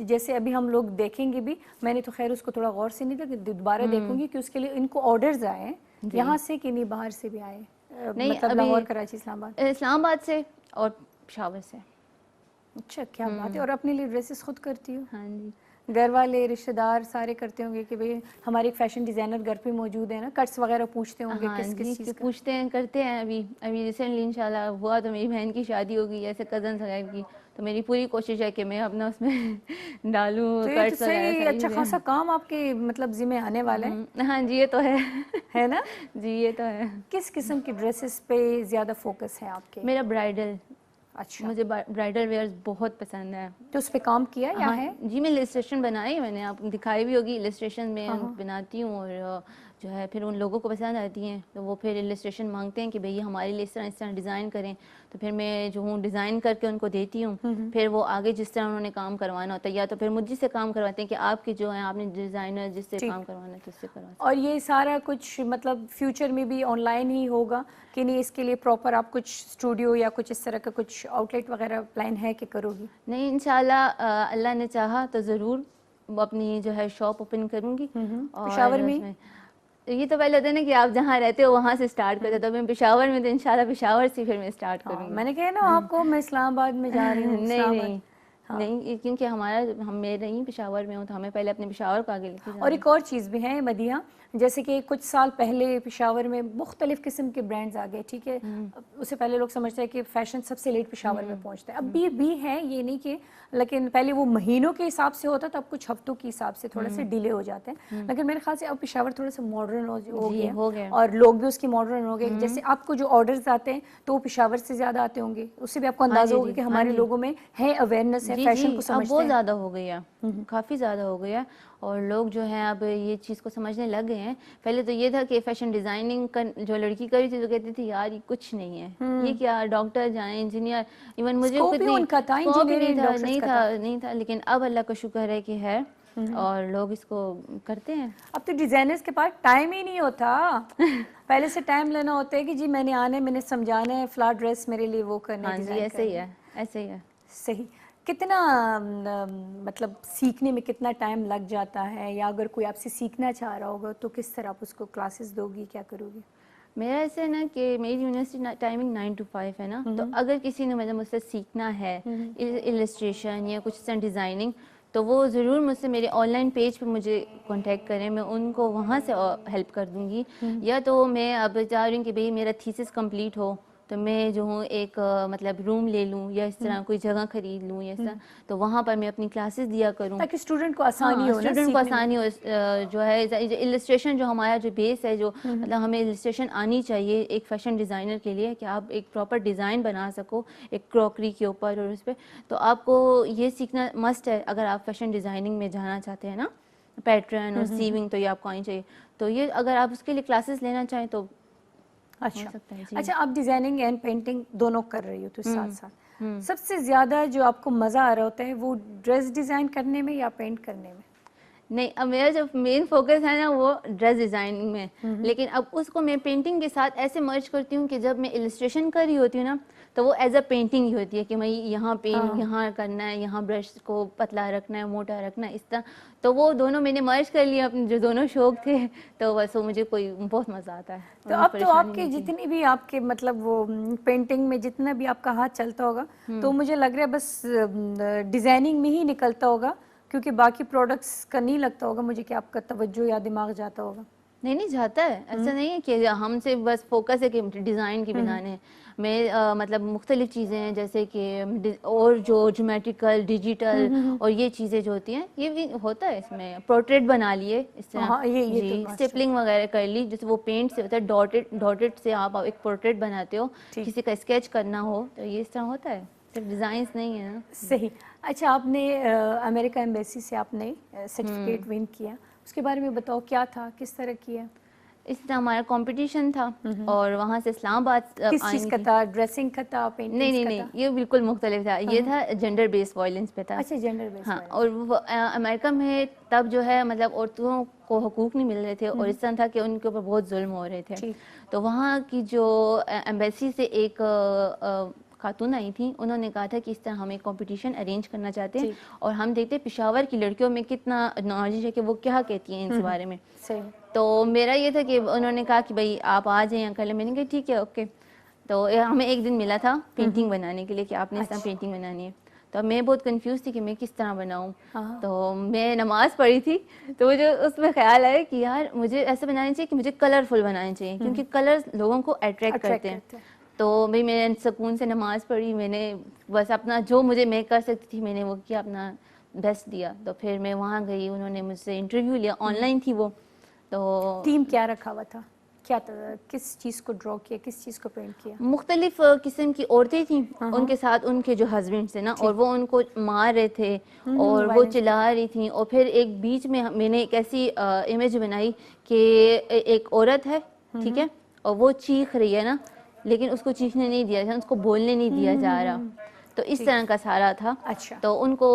जैसे अभी हम लोग देखेंगे भी, मैंने तो खैर उसको थोड़ा गौर से नहीं देखा, दोबारा देखूंगी कि उसके लिए इनको ऑर्डर्स आए हैं यहाँ से कि नहीं बाहर से भी आए? नहीं, मतलब अभी लाहौर, कराची, इस्लामाबाद? इस्लामाबाद से और पेशावर से। अच्छा, क्या बात है। और अपने लिए ड्रेसेस खुद करती हो? हाँ जी। घर वाले रिश्तेदार सारे करते होंगे कि भाई हमारे एक फैशन डिज़ाइनर घर पे मौजूद है ना, कट्स वगैरह पूछते होंगे हाँ किस जी, किस चीज़ का? पूछते हैं, करते हैं। अभी रिसेंटली इंशाल्लाह हुआ तो मेरी बहन की शादी होगी ऐसे कज़न वगैरह की, तो मेरी पूरी कोशिश है कि मैं अपना उसमें डालूँ तो ये तो कट्स वगैरह सही, सारी अच्छा चीज़ें। खासा काम आपके मतलब जिम्मे आने वाला है। हाँ जी, ये तो है ना? जी, ये तो है। किस किस्म की ड्रेसेस पे ज़्यादा फोकस है आपके? मेरा ब्राइडल, अच्छा, मुझे ब्राइडल वेयर्स बहुत पसंद है। तो उस पे काम किया या हाँ है? जी, मैं इलस्ट्रेशन बनाई, मैंने आपको दिखाई भी होगी, इलस्ट्रेशन में बनाती हूँ, और जो है फिर उन लोगों को पसंद आती हैं तो वो फिर इलस्ट्रेशन मांगते हैं कि भैया हमारे लिए इस तरह डिज़ाइन करें, तो फिर मैं जो हूँ डिज़ाइन करके उनको देती हूँ। फिर वो आगे जिस तरह उन्होंने काम करवाना होता है, या तो फिर मुझे से काम करवाते हैं कि आपकी जो है आपने डिज़ाइनर जिससे काम करवाना है तो उससे करवा। और ये सारा कुछ मतलब फ्यूचर में भी ऑनलाइन ही होगा कि नहीं, इसके लिए प्रॉपर आप कुछ स्टूडियो या कुछ इस तरह का कुछ आउटलेट वगैरह प्लान है कि करोगी? नहीं, इंशाल्लाह अल्लाह ने चाहा तो ज़रूर अपनी जो है शॉप ओपन करूँगी। और पेशावर में? ये तो पहले होता है ना कि आप जहाँ रहते हो वहाँ से स्टार्ट करते हो, तो मैं पेशावर में तो इंशाल्लाह पेशावर से फिर मैं स्टार्ट करूँगी। मैंने कहा ना आपको, मैं इस्लामाबाद में जा रही हूँ। नहीं नहीं, क्योंकि मैं नहीं पेशावर में हूँ, तो हमें पहले अपने पेशावर को आगे लेके जाना और एक और चीज़ भी है मदिहा, जैसे कि कुछ साल पहले पेशावर में मुख्तलिफ किस्म के ब्रांड्स आ गए, ठीक है। उससे पहले लोग समझते हैं कि फैशन सबसे लेट पेशावर में पहुंचता है, अब भी है, ये नहीं कि, लेकिन पहले वो महीनों के हिसाब से होता था, अब कुछ हफ्तों के हिसाब से थोड़ा सा डिले हो जाते हैं। लेकिन मेरे ख्याल से अब पेशावर थोड़ा सा मॉडर्न हो गया और लोग भी उसके मॉडर्न हो गए। जैसे आपको जो ऑर्डर्स आते हैं तो वो पेशावर से ज़्यादा आते होंगे, उससे भी आपको अंदाजा होगा कि हमारे लोगों में है अवेयरनेस है जी फैशन जी को अब समझते बहुत हैं? ज़्यादा हो गई है, काफ़ी ज़्यादा हो गया है। और लोग जो हैं अब ये चीज़ को समझने लग गए हैं। पहले तो ये था कि फैशन डिज़ाइनिंग का जो लड़की कर रही थी तो कहती थी यार ये कुछ नहीं है, ये क्या डॉक्टर जाए इंजीनियर, इवन मुझे स्कोप ही कितनी उनका था, स्कोप ही नहीं इंजीनियरिंग था, डॉक्टर्स नहीं का था था। नहीं था, लेकिन अब अल्लाह का शुक्र है कि है और लोग इसको करते हैं। अब तो डिजाइनर्स के पास टाइम ही नहीं होता। पहले से टाइम लेना होता है कि जी मैंने आना है, मैंने समझाना है, फ्लावर ड्रेस मेरे लिए वो करना है, हाँ जी, डिजाइन ऐसे ही करना है, ऐसे ही है। सही। कितना मतलब सीखने में कितना टाइम लग जाता है, या अगर कोई आपसे सीखना चाह रहा होगा तो किस तरह आप उसको क्लासेस दोगी, क्या करोगी? मेरा ऐसे है ना कि मेरी यूनिवर्सिटी टाइमिंग 9 to 5 है ना, तो अगर किसी ने मतलब मुझसे सीखना है इलस्ट्रेशन या कुछ डिज़ाइनिंग, तो वो ज़रूर मुझसे मेरे ऑनलाइन पेज पे मुझे कांटेक्ट करें, मैं उनको वहाँ से हेल्प कर दूँगी। या तो मैं अब चाह रही हूँ कि भाई मेरा थीसिस कंप्लीट हो तो मैं जो हूँ एक मतलब रूम ले लूँ या इस तरह कोई जगह खरीद लूँ या इस तरह, तो वहाँ पर मैं अपनी क्लासेस दिया करूँ ताकि स्टूडेंट को आसानी हाँ, हो ना स्टूडेंट को सीखने में। आसानी हो। जो है इलस्ट्रेशन जो हमारा जो बेस है, जो मतलब हमें इलस्ट्रेशन आनी चाहिए एक फैशन डिज़ाइनर के लिए कि आप एक प्रॉपर डिज़ाइन बना सको एक क्रॉकरी के ऊपर और उस पर, तो आपको ये सीखना मस्ट है अगर आप फैशन डिज़ाइनिंग में जाना चाहते हैं ना। पैटर्न और सीविंग तो ये आपको आनी चाहिए, तो ये अगर आप उसके लिए क्लासेस लेना चाहें तो अच्छा सकता है जी। अच्छा, आप डिजाइनिंग एंड पेंटिंग दोनों कर रही हो तो साथ साथ सबसे ज्यादा जो आपको मजा आ रहा होता है वो ड्रेस डिजाइन करने में या पेंट करने में? नहीं, अब मेरा जो मेन फोकस है ना वो ड्रेस डिज़ाइनिंग में, लेकिन अब उसको मैं पेंटिंग के साथ ऐसे मर्ज करती हूँ कि जब मैं इलस्ट्रेशन कर रही होती हूँ ना तो वो एज अ पेंटिंग ही होती है कि मैं यहाँ पेंट यहाँ करना है, यहाँ ब्रश को पतला रखना है, मोटा रखना है, इस तरह। तो वो दोनों मैंने मर्ज कर लिया, अपने जो दोनों शौक थे, तो बस वो मुझे कोई बहुत मज़ा आता है। तो मुझे अब तो परेशानी आपके नहीं होती। जितनी भी आपके मतलब वो पेंटिंग में जितना भी आपका हाथ चलता होगा तो मुझे लग रहा है बस डिजाइनिंग में ही निकलता होगा, क्योंकि बाकी प्रोडक्ट्स का नहीं लगता होगा मुझे कि आपका तवज्जो या दिमाग जाता होगा। नहीं नहीं जाता है, ऐसा नहीं है कि हमसे बस फोकस है कि डिज़ाइन की बनाने हैं। मैं मतलब मुख्तलिफ चीज़ें हैं जैसे कि और जो ज्योमेट्रिकल डिजिटल और ये चीज़ें जो होती हैं ये भी होता है इसमें। पोर्ट्रेट बना लिए इस तरह हाँ ये तो जी, मास्टर। स्टिपलिंग वगैरह कर ली, जैसे वो पेंट से होता है, डॉटेड डॉटेड से आप एक पोर्ट्रेट बनाते हो, ठीक। किसी का स्केच करना हो तो ये इस तरह होता है, सिर्फ डिज़ाइंस नहीं है ना। सही। अच्छा, आपने अमेरिका एम्बेसी से आपने सर्टिफिकेट विन किया, उसके बारे में बताओ, क्या था, किस तरह किया? इस तरह हमारा कंपटीशन था और वहाँ से इस्लामाबाद किस चीज़ आएंगी का थी। था? ड्रेसिंग का था, नहीं पेंटिंग्स नहीं का नहीं, था? ये बिल्कुल मुख्तलिफ था, ये था जेंडर बेस्ड वायलेंस पे था। अच्छा, जेंडर बेस्ड हाँ, और वो अमेरिका में तब जो है मतलब औरतों को हकूक़ नहीं मिल रहे थे और इस तरह था कि उनके ऊपर बहुत जुल्म हो रहे थे। ठीक। तो तो वहाँ की जो एम्बेसी से एक खातून आई थी, उन्होंने कहा था कि इस तरह हम एक कंपटीशन अरेंज करना चाहते हैं ठीक। और हम देखते हैं पेशावर की लड़कियों में कितना नॉलेज है कि वो क्या कहती हैं इस बारे में। सही। तो मेरा ये था कि उन्होंने कहा कि भाई आप आ जाएं या कल, मैंने कहा ठीक है ओके। तो हमें एक दिन मिला था पेंटिंग बनाने के लिए कि आपने इस तरह पेंटिंग बनानी है। तो मैं बहुत कंफ्यूज थी कि मैं किस तरह बनाऊं। हाँ। तो मैं नमाज़ पढ़ी थी तो मुझे उसमें ख्याल आया कि यार मुझे ऐसे बनानी चाहिए कि मुझे कलरफुल बनानी चाहिए, क्योंकि कलर लोगों को अट्रैक्ट करते हैं। तो भाई मैंने सुकून से नमाज़ पढ़ी, मैंने बस अपना जो मुझे मैं कर सकती थी मैंने वो किया, अपना बेस्ट दिया। तो फिर मैं वहाँ गई, उन्होंने मुझसे इंटरव्यू लिया, ऑनलाइन थी वो। तो टीम क्या रखा हुआ था, क्या था, किस चीज़ को ड्रॉ किया, किस चीज़ को पेंट किया? मुख्तलिफ किस्म की औरतें थी, उनके साथ उनके जो हस्बैंड थे ना, और वो उनको मार रहे थे और वो चिल्ला रही थी। और फिर एक बीच में मैंने एक ऐसी इमेज बनाई कि एक औरत है, ठीक है, और वो चीख रही है ना, लेकिन उसको चीखने नहीं दिया जा, उसको बोलने नहीं दिया जा रहा। तो इस तरह का सारा था। अच्छा। तो उनको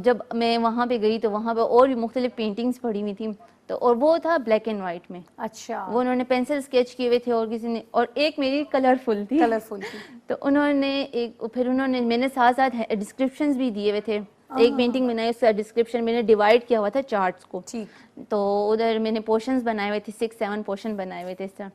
जब मैं वहाँ पे गई तो वहाँ पे और भी मुख्तलिफ पेंटिंग्स पड़ी हुई थी, तो और वो था ब्लैक एंड वाइट में। अच्छा। वो उन्होंने पेंसिल स्केच किए हुए थे और किसी ने, और एक मेरी कलरफुल थी। कलरफुल थी। तो उन्होंने एक, फिर उन्होंने मैंने साथ साथ डिस्क्रिप्शंस भी दिए हुए थे। एक पेंटिंग बनाई, उसका डिस्क्रिप्शन मैंने डिवाइड किया हुआ था चार्ट्स को। ठीक। तो उधर मैंने पोर्शंस बनाए हुए थे, 6-7 पोर्शन बनाए हुए थे इस तरह।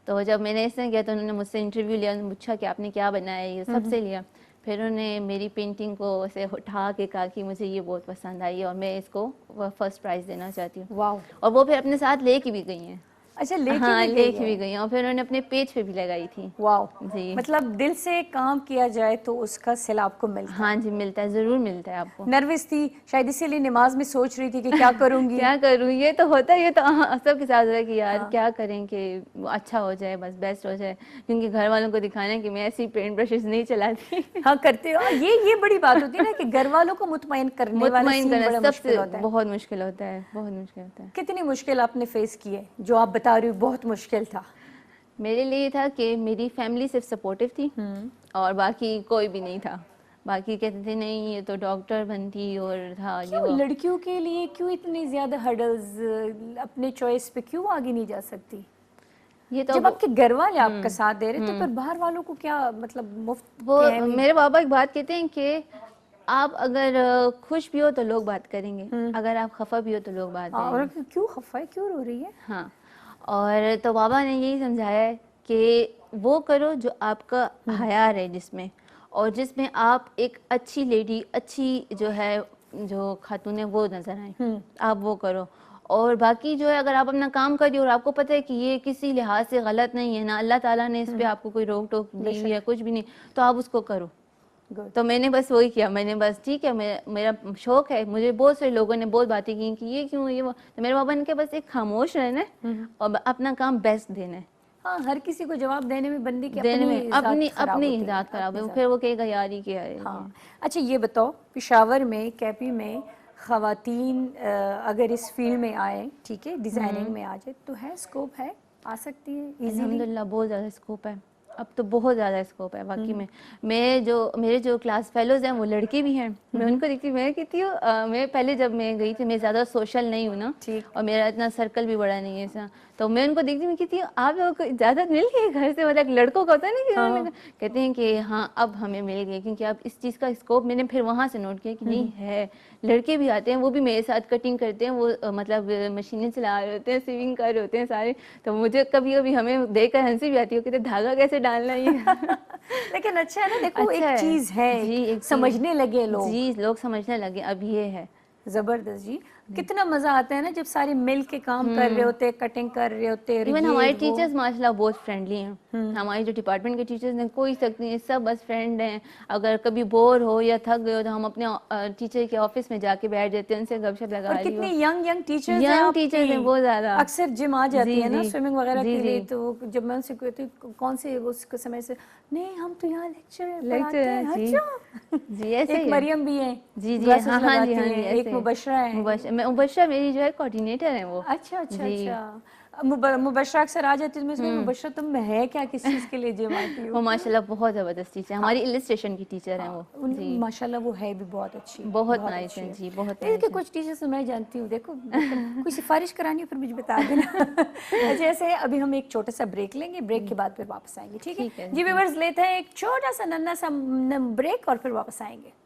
तो जब मैंने इस तरह किया तो उन्होंने मुझसे इंटरव्यू लिया, पूछा कि आपने क्या बनाया, ये सबसे लिया। फिर उन्होंने मेरी पेंटिंग को ऐसे उठा के कहा कि मुझे ये बहुत पसंद आई और मैं इसको फर्स्ट प्राइज़ देना चाहती हूँ। वाह। और वो फिर अपने साथ ले के भी गई हैं। अच्छा, लेके हाँ भी लेके गई भी है। गई हैं, और फिर उन्होंने अपने पेज पे भी लगाई थी। वाओ, जी। मतलब दिल से काम किया जाए तो उसका सिला आपको मिलता है। हाँ जी, मिलता है, ज़रूर मिलता है आपको। नर्वस थी शायद, इसीलिए नमाज में सोच रही थी कि क्या करूंगी। क्या करूँ, ये तो होता है, ये तो सबके साथ होता है कि यार हाँ। क्या करें कि वो अच्छा हो जाए, बस बेस्ट हो जाए, क्योंकि घर वालों को दिखाना है कि मैं ऐसी पेंट ब्रशेस नहीं चलाती। हाँ करते हो, ये बड़ी बात होती है ना कि घर वालों को मुतमईन करने वाला मुतमईन सीन करना बड़ा मुश्किल सबसे होता है। बहुत मुश्किल होता है, बहुत मुश्किल होता है। कितनी मुश्किल आपने फेस की है जो आप बता रही हो बहुत मुश्किल था? मेरे लिए था कि मेरी फैमिली सिर्फ सपोर्टिव थी और बाकी कोई भी नहीं था। बाकी कहते थे नहीं ये तो डॉक्टर बनती और था ये क्यों वो। लड़कियों के लिए क्यों इतने ज्यादा हर्डल्स, अपने चॉइस पे क्यों आगे नहीं जा सकती? ये तो जब आपके घर वाले आपका साथ दे रहे तो फिर बाहर वालों को क्या मतलब मुफ्त वो के हैं भी? मेरे पापा एक बात कहते हैं कि आप अगर खुश भी हो तो लोग बात करेंगे, अगर आप खफा भी हो तो लोग बात हाँ, करेंगे। और क्यों खफा है, क्यों रो रही है? हाँ, और तो बाबा ने यही समझाया है कि वो करो जो आपका हयार है जिसमें, और जिसमें आप एक अच्छी लेडी, अच्छी जो है, जो खातून है वो नजर आए, आप वो करो। और बाकी जो है अगर आप अपना काम करिए और आपको पता है कि ये किसी लिहाज से गलत नहीं है ना, अल्लाह ताला ने इस पे आपको कोई रोक टोक दी हुई है कुछ भी नहीं, तो आप उसको करो। गुड। तो मैंने बस वही किया, मैंने बस ठीक है, मेरा शौक है, मुझे बहुत से लोगों ने बहुत बातें की कि ये क्यों ये वो, तो मेरे पापा ने कहा बस एक खामोश रहना है और अपना काम बेस्ट देना है। हाँ, हर किसी को जवाब देने में बंदे की देने अपनी में अपनी ज़ात खराब अपनी होती है, जात खराब है, अपनी फिर वो कहेगा यार ही क्या है। हाँ। अच्छा ये बताओ, पेशावर में, कैपी में खवातीन अगर इस फील्ड में आए, ठीक है, डिज़ाइनिंग में आ जाए तो है स्कोप, है, आ सकती है इजीली? अल्हम्दुलिल्लाह बहुत ज़्यादा स्कोप है, अब तो बहुत ज़्यादा स्कोप है वाकई में। मेरे जो क्लास फेलोज हैं वो लड़के भी हैं, मैं उनको देखती हूँ, मैं कहती हूँ मैं पहले जब मैं गई थी, मैं ज़्यादा सोशल नहीं हूँ ना, ठीक। और मेरा इतना सर्कल भी बड़ा नहीं है ऐसा, तो मैं उनको देखती हूँ, कहती हूँ आप लोगों को इजाज़त मिल गई घर से, मतलब लड़कों का होता है ना कि उन्होंने कहते हैं कि हाँ अब हमें मिल गई, क्योंकि अब इस चीज़ का स्कोप मैंने फिर वहाँ से नोट किया कि नहीं है, लड़के भी आते हैं, वो भी मेरे साथ कटिंग करते हैं, वो मतलब मशीनें चला रहे होते हैं, स्विमिंग कर रहे होते हैं सारे, तो मुझे कभी कभी हमें देखकर हंसी भी आती है, कहते धागा कैसे डालना है ये। लेकिन अच्छा है ना, देखो अच्छा एक है चीज़ है, जी, एक समझने लगे लोग। जी, लोग समझने लगे, अब ये है। जबरदस्त जी। कितना मजा आता है ना जब सारे मिल के काम कर रहे होते, कटिंग कर रहे होते, और इवन ये हमारे वो। टीचर्स माशाल्लाह बहुत फ्रेंडली हैं, हमारे जो डिपार्टमेंट के टीचर्स हैं कोई सकती हैं, सब बस फ्रेंड हैं। अगर कभी बोर हो या थक गए हो तो हम अपने टीचर के ऑफिस में जाके बैठ जाते हैं, उनसे गपशप लगा और ली कितनी हो। यंग टीचर्स हैं यंग आपकी। टीचर्स हैं बहुत ज़्यादा। अक्सर जिम आ जाती जी है ना जी स्विमिंग वगैरह जी के लिए, जी तो जब मैं उनसे कहती हूँ कौन से उसके समय से, नहीं हम तो यहाँ लेक्चर लेक्चर पढ़ाते हैं। है जी अच्छा जी, ऐसे एक ही है। मरियम भी है, जी जी, ग्लासेस हाँ हाँ जी, लगाती हाँ जी, हैं, ऐसे एक है। मुबशरा है। मुबशरा मेरी जो है कोऑर्डिनेटर है वो। अच्छा अच्छा जी। अच्छा। मुबशरा अक्सर आ जाती है, तो मैं उसको मुबशरा तुम है क्या, किस चीज़ के लिए जिम आती हो? वो माशाल्लाह बहुत ज़बरदस्त टीचर है, हमारी इलस्ट्रेशन की टीचर हैं वो। जी, माशाल्लाह वो है भी बहुत अच्छी, बहुत नाइस अच्छी है है जी, बहुत देखिए, नाइस है। कुछ टीचर्स मैं जानती हूँ, देखो मतलब कोई सिफारिश करानी हो फिर मुझे बता देना। अच्छा ऐसे अभी हम एक छोटा सा ब्रेक लेंगे, ब्रेक के बाद फिर वापस आएंगे, ठीक है ठीक है जी व्यूअर्स, लेते हैं एक छोटा सा नन्ना सा ब्रेक और फिर वापस आएंगे।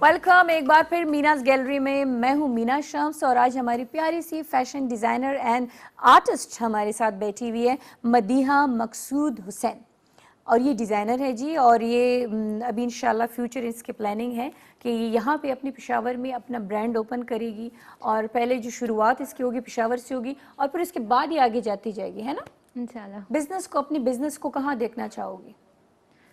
वेलकम एक बार फिर मीनास गैलरी में। मैं हूं मीना शम्स और आज हमारी प्यारी सी फैशन डिज़ाइनर एंड आर्टिस्ट हमारे साथ बैठी हुई है मदीहा मकसूद हुसैन, और ये डिज़ाइनर है जी, और ये अभी इंशाल्लाह फ्यूचर इसकी प्लानिंग है कि ये यहाँ पे अपने पेशावर में अपना ब्रांड ओपन करेगी, और पहले जो शुरुआत इसकी होगी पेशावर से होगी और फिर उसके बाद ही आगे जाती जाएगी, है ना? इंशाल्लाह। बिजनेस को, अपने बिजनेस को कहाँ देखना चाहोगी?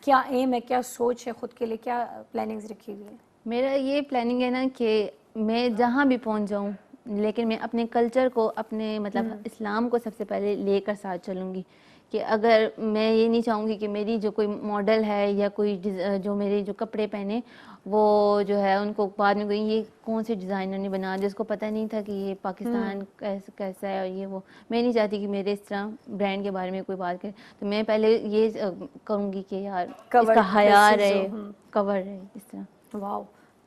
क्या एम है, क्या सोच है खुद के लिए, क्या प्लानिंग्स रखी हुई है? मेरा ये प्लानिंग है ना कि मैं जहाँ भी पहुँच जाऊँ, लेकिन मैं अपने कल्चर को, अपने मतलब इस्लाम को सबसे पहले लेकर साथ चलूँगी। कि अगर मैं ये नहीं चाहूँगी कि मेरी जो कोई मॉडल है या कोई जो मेरे जो कपड़े पहने वो जो है उनको बाद में कोई ये कौन से डिज़ाइनर ने बना, जिसको पता नहीं था कि ये पाकिस्तान कैसा है और ये वो, मैं नहीं चाहती कि मेरे इस तरह ब्रांड के बारे में कोई बात करे। तो मैं पहले ये करूँगी कि यार इसका हया रहे, कवर रहे, इस तरह। वाह,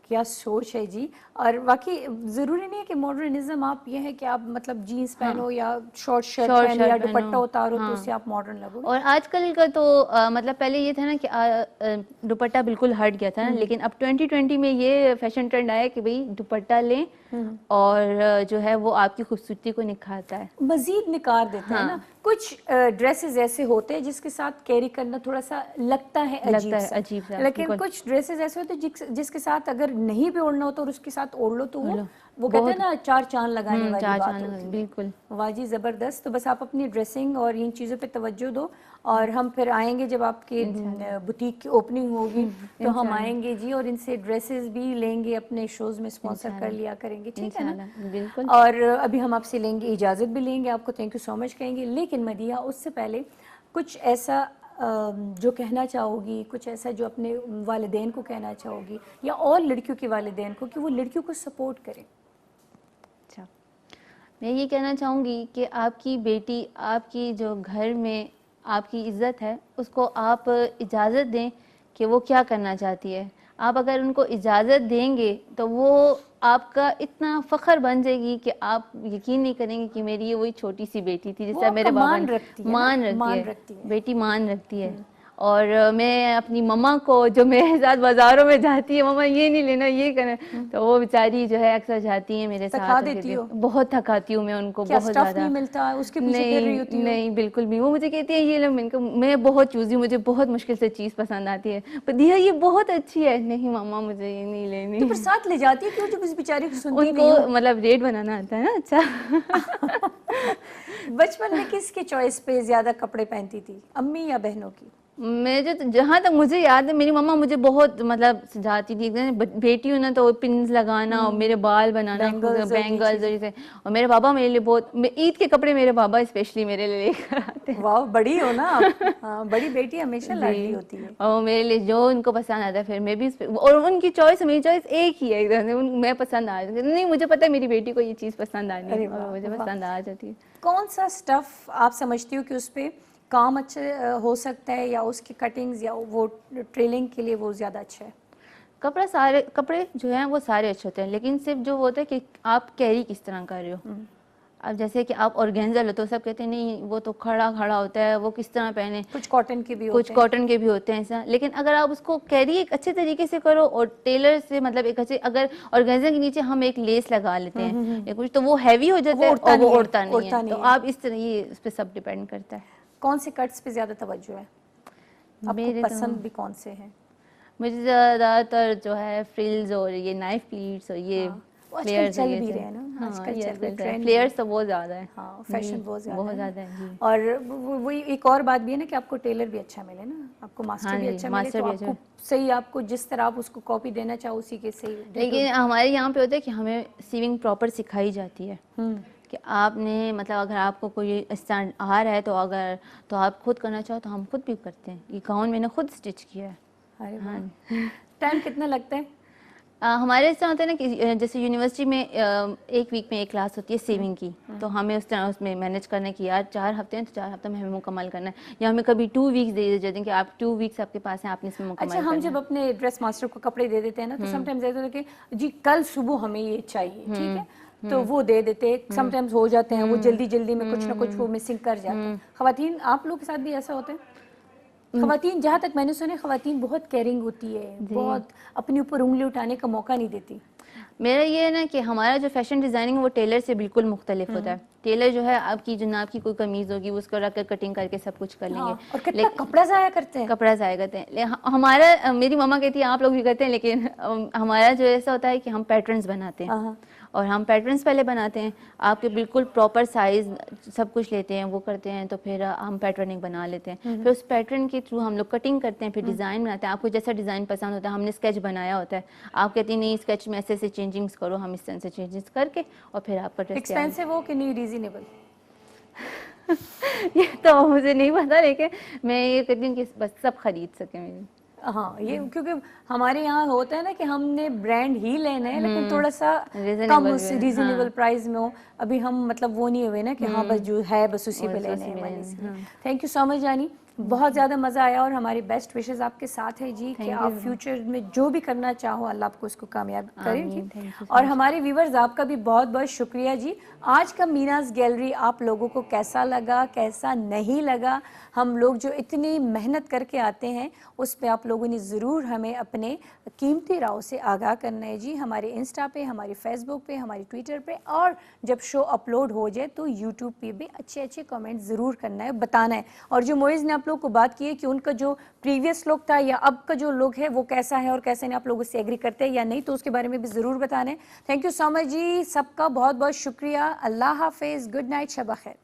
क्या सोच है जी। और बाकी ज़रूरी नहीं है कि मॉडर्निज्म आप ये है कि आप मतलब जीन्स पहनो या शॉर्ट शर्ट शॉर्ट पहनो या शर्ट दुपट्टा पहनो, उतारो तो हाँ। उससे आप मॉडर्न लगोगे। और आजकल का तो मतलब पहले ये था ना कि दुपट्टा बिल्कुल हट गया था ना, लेकिन अब 2020 में ये फैशन ट्रेंड आया कि भाई दुपट्टा लें और जो है वो आपकी खूबसूरती को निखारता है। मजीद निखार देता है ना। हाँ। कुछ ड्रेसेस ऐसे होते हैं जिसके साथ कैरी करना थोड़ा सा लगता है लगता है अजीब सा, लेकिन बिल्कुल। कुछ ड्रेसेस ऐसे होते हैं जिसके साथ अगर नहीं भी ओढ़ना हो तो और उसके साथ ओढ़ लो तो ओढ़ लो, वो कहते हैं ना चार चांद लगाने वाली चार बात चांद होती है। बिल्कुल। वाह जी ज़बरदस्त। तो बस आप अपनी ड्रेसिंग और इन चीज़ों पे तवज्जो दो और हम फिर आएंगे जब आपके बुटीक की ओपनिंग होगी तो हम आएंगे जी और इनसे ड्रेसेस भी लेंगे, अपने शोज़ में स्पॉन्सर कर लिया करेंगे, ठीक है ना। इंशाल्लाह, बिल्कुल। और अभी हम आपसे लेंगे, इजाज़त भी लेंगे, आपको थैंक यू सो मच कहेंगे। लेकिन मदिया उससे पहले कुछ ऐसा जो कहना चाहोगी, कुछ ऐसा जो अपने वालिदैन को कहना चाहोगी या और लड़कियों के वालिदैन को कि वो लड़कियों को सपोर्ट करें। अच्छा, मैं ये कहना चाहूँगी कि आपकी बेटी, आपकी जो घर में आपकी इज़्ज़त है, उसको आप इजाज़त दें कि वो क्या करना चाहती है। आप अगर उनको इजाज़त देंगे तो वो आपका इतना फ़ख्र बन जाएगी कि आप यकीन नहीं करेंगे कि मेरी ये वही छोटी सी बेटी थी, वो जैसे मेरे आपका बाबा मान ने रखती है ना, मान मान रखती रखती है, है। बेटी मान रखती है। और मैं अपनी मम्मा को, जो मेरे साथ बाज़ारों में जाती है, मम्मा ये नहीं लेना, ये करना, तो वो बेचारी जो है अक्सर जाती है मेरे थका साथ। देती हो? बहुत थकाती हूँ मैं उनको, क्या बहुत स्टफ ज़्यादा। नहीं मिलता उसके पीछे फिर रही होती हो? नहीं बिल्कुल भी। वो मुझे कहती है ये ले, मैं बहुत चूज़ी, मुझे बहुत मुश्किल से चीज़ पसंद आती है, पर दिया ये बहुत अच्छी है, नहीं मम्मा मुझे ये नहीं लेनी। तो फिर साथ ले जाती है क्यों जब इस बेचारी को सुनती नहीं उनको हो? मतलब रेट बनाना आता है ना। अच्छा। बचपन में किसके चॉइस पे ज्यादा कपड़े पहनती थी, अम्मी या बहनों की? मैं जो, जहाँ तक मुझे याद है, मेरी मम्मा मुझे बहुत मतलब सजाती थी। बेटी हूँ ना तो पिन्स लगाना और मेरे बाल बनाना, Bangles और ये बैंगल्स और जैसे। और मेरे पापा मेरे लिए बहुत, ईद के कपड़े मेरे पापा स्पेशली मेरे लिए लेकर आते हैं। वाह, बड़ी हो ना आप। हाँ, बड़ी बेटी हमेशा लाडली होती है। और मेरे लिए जो उनको पसंद आता है फिर मैं भी और उनकी चॉइस मेरी चॉइस एक ही है एकदम से। मैं पसंद आ जाती नहीं, मुझे पता है मेरी बेटी को ये चीज़ पसंद आनी है और मुझे पसंद आ जाती है। कौन सा स्टफ आप समझती हो कि उस पे काम अच्छे हो सकता है या उसकी कटिंग्स या वो ट्रेलिंग के लिए वो ज़्यादा अच्छा है? कपड़ा, सारे कपड़े जो हैं वो सारे अच्छे होते हैं, लेकिन सिर्फ जो होता है कि आप कैरी किस तरह कर रहे हो। अब जैसे कि आप ऑर्गेन्जा लो तो सब कहते हैं नहीं वो तो खड़ा खड़ा होता है, वो किस तरह पहने। कुछ कॉटन के भी कुछ होते हैं। कॉटन के भी होते हैं ऐसा, लेकिन अगर आप उसको कैरी एक अच्छे तरीके से करो और टेलर से मतलब एक अच्छे, अगर ऑर्गेन्जा के नीचे हम एक लेस लगा लेते हैं या कुछ, तो वो हैवी हो जाता है और वो उड़ता नहीं है। तो आप इस तरह, ये उस पर सब डिपेंड करता है। कौन से कट्स पे ज़्यादा तवज्जो है आपको, पसंद भी कौन से हैं? मुझे ज़्यादातर जो है फ्रिल्स और ये नाइफ प्लीट्स और ये फ्लेयर्स चल भी रहे हैं ना आजकल, चल रहे ट्रेंड। फ्लेयर्स तो बहुत ज़्यादा है। हाँ, फैशन बहुत ज़्यादा है जी। और वो एक और बात भी है ना कि आपको टेलर भी अच्छा मिले ना, आपको मास्टर भी अच्छा मिले तो आपको सही, आपको जिस तरह आप उसको कॉपी देना चाहो उसी के सही। लेकिन हमारे यहाँ पे होता है कि हमें सीविंग प्रॉपर सिखाई जाती है कि आपने मतलब अगर आपको कोई स्टैंड आ रहा है तो अगर तो आप खुद करना चाहो तो हम खुद भी करते हैं। ये गाउन मैंने खुद स्टिच किया है। अरे वाह। टाइम कितना लगता है? हमारे इस तरह होता है ना कि जैसे यूनिवर्सिटी में एक वीक में एक क्लास होती है सेविंग की, तो हमें उस तरह उसमें मैनेज करना कि यार 4 हफ्ते हैं तो 4 हफ्ते में हमें मुकम्मल करना है, या हमें कभी 2 वीक्स दे देते हैं कि आप 2 वीक्स आपके पास हैं, आपने इसमें मुकम्मल अच्छा, हम जब अपने ड्रेस मास्टर को कपड़े दे देते हैं ना तो समटाइम्स ऐसा होता है कि जी कल सुबह हमें ये चाहिए, ठीक है, तो वो दे देते। समटाइम्स हो जाते हैं वो जल्दी जल्दी में कुछ ना कुछ वो मिसिंग कर जाते हैं। खवातीन, आप लोग के साथ भी ऐसा होता है? खवातीन, जहाँ तक मैंने सुना, खवातीन बहुत केयरिंग होती है, बहुत अपने ऊपर उंगली उठाने का मौका नहीं देती। मेरा ये है ना कि हमारा जो फैशन डिज़ाइनिंग वो टेलर से बिल्कुल मुख्तलिफ होता है। टेलर जो है आपकी जो नाप की कोई कमीज़ होगी उसको रख कर कटिंग करके सब कुछ कर लेंगे। और कितना कपड़ा ज़ाया करते हैं। कपड़ा ज़ाया करते हैं। हमारा, मेरी मम्मा कहती है आप लोग भी करते हैं, लेकिन हमारा जो ऐसा होता है कि हम पैटर्न्स बनाते हैं और हम पैटर्न्स पहले बनाते हैं, आपके बिल्कुल प्रॉपर साइज सब कुछ लेते हैं, वो करते हैं, तो फिर हम पैटर्निंग बना लेते हैं। फिर उस पैटर्न के थ्रू हम लोग कटिंग करते हैं, फिर डिज़ाइन बनाते हैं। आपको जैसा डिज़ाइन पसंद होता है, हमने स्केच बनाया होता है, आप कहती नहीं स्केच में ऐसे ऐसे चेंजिंग्स करो, हम इस तरह से चेंजेस करके और फिर आपका ड्रेस। एक्सपेंसिव हो कि नहीं रीजनेबल? ये तो मुझे नहीं पता, लेकिन मैं ये कहती हूँ कि बस सब खरीद सके मेरी। हाँ, ये क्योंकि हमारे यहाँ होता है ना कि हमने ब्रांड ही लेना है लेकिन थोड़ा सा कम उस रीजनेबल प्राइस में हो। अभी हम मतलब वो नहीं हुए ना कि हाँ बस जो है बस उसी पे लेने हैं वाली। थैंक यू सो मच जानी। बहुत ज़्यादा मज़ा आया और हमारी बेस्ट विशेस आपके साथ है जी कि Thank आप you. फ्यूचर में जो भी करना चाहो अल्लाह आपको उसको कामयाब करें आमीन, जी। thank you so और much. हमारे व्यूवर्स आपका भी बहुत बहुत शुक्रिया जी। आज का मीनाज गैलरी आप लोगों को कैसा लगा, कैसा नहीं लगा? हम लोग जो इतनी मेहनत करके आते हैं उस पे आप लोगों ने ज़रूर हमें अपने कीमती राव से आगाह करना है जी। हमारे इंस्टा पे, हमारे फेसबुक पे, हमारे ट्विटर पे, और जब शो अपलोड हो जाए तो यूट्यूब पे भी अच्छे अच्छे कमेंट ज़रूर करना है, बताना है। और जो मोइज़ ने आप लोग को बात की है कि उनका जो प्रीवियस लुक था या अब का जो लुक है वो कैसा है और कैसे नहीं, आप लोग उससे एग्री करते हैं या नहीं, तो उसके बारे में भी ज़रूर बताना है। थैंक यू सो मच जी, सबका बहुत बहुत शुक्रिया। अल्लाह हाफिज़, गुड नाइट, शब खैर।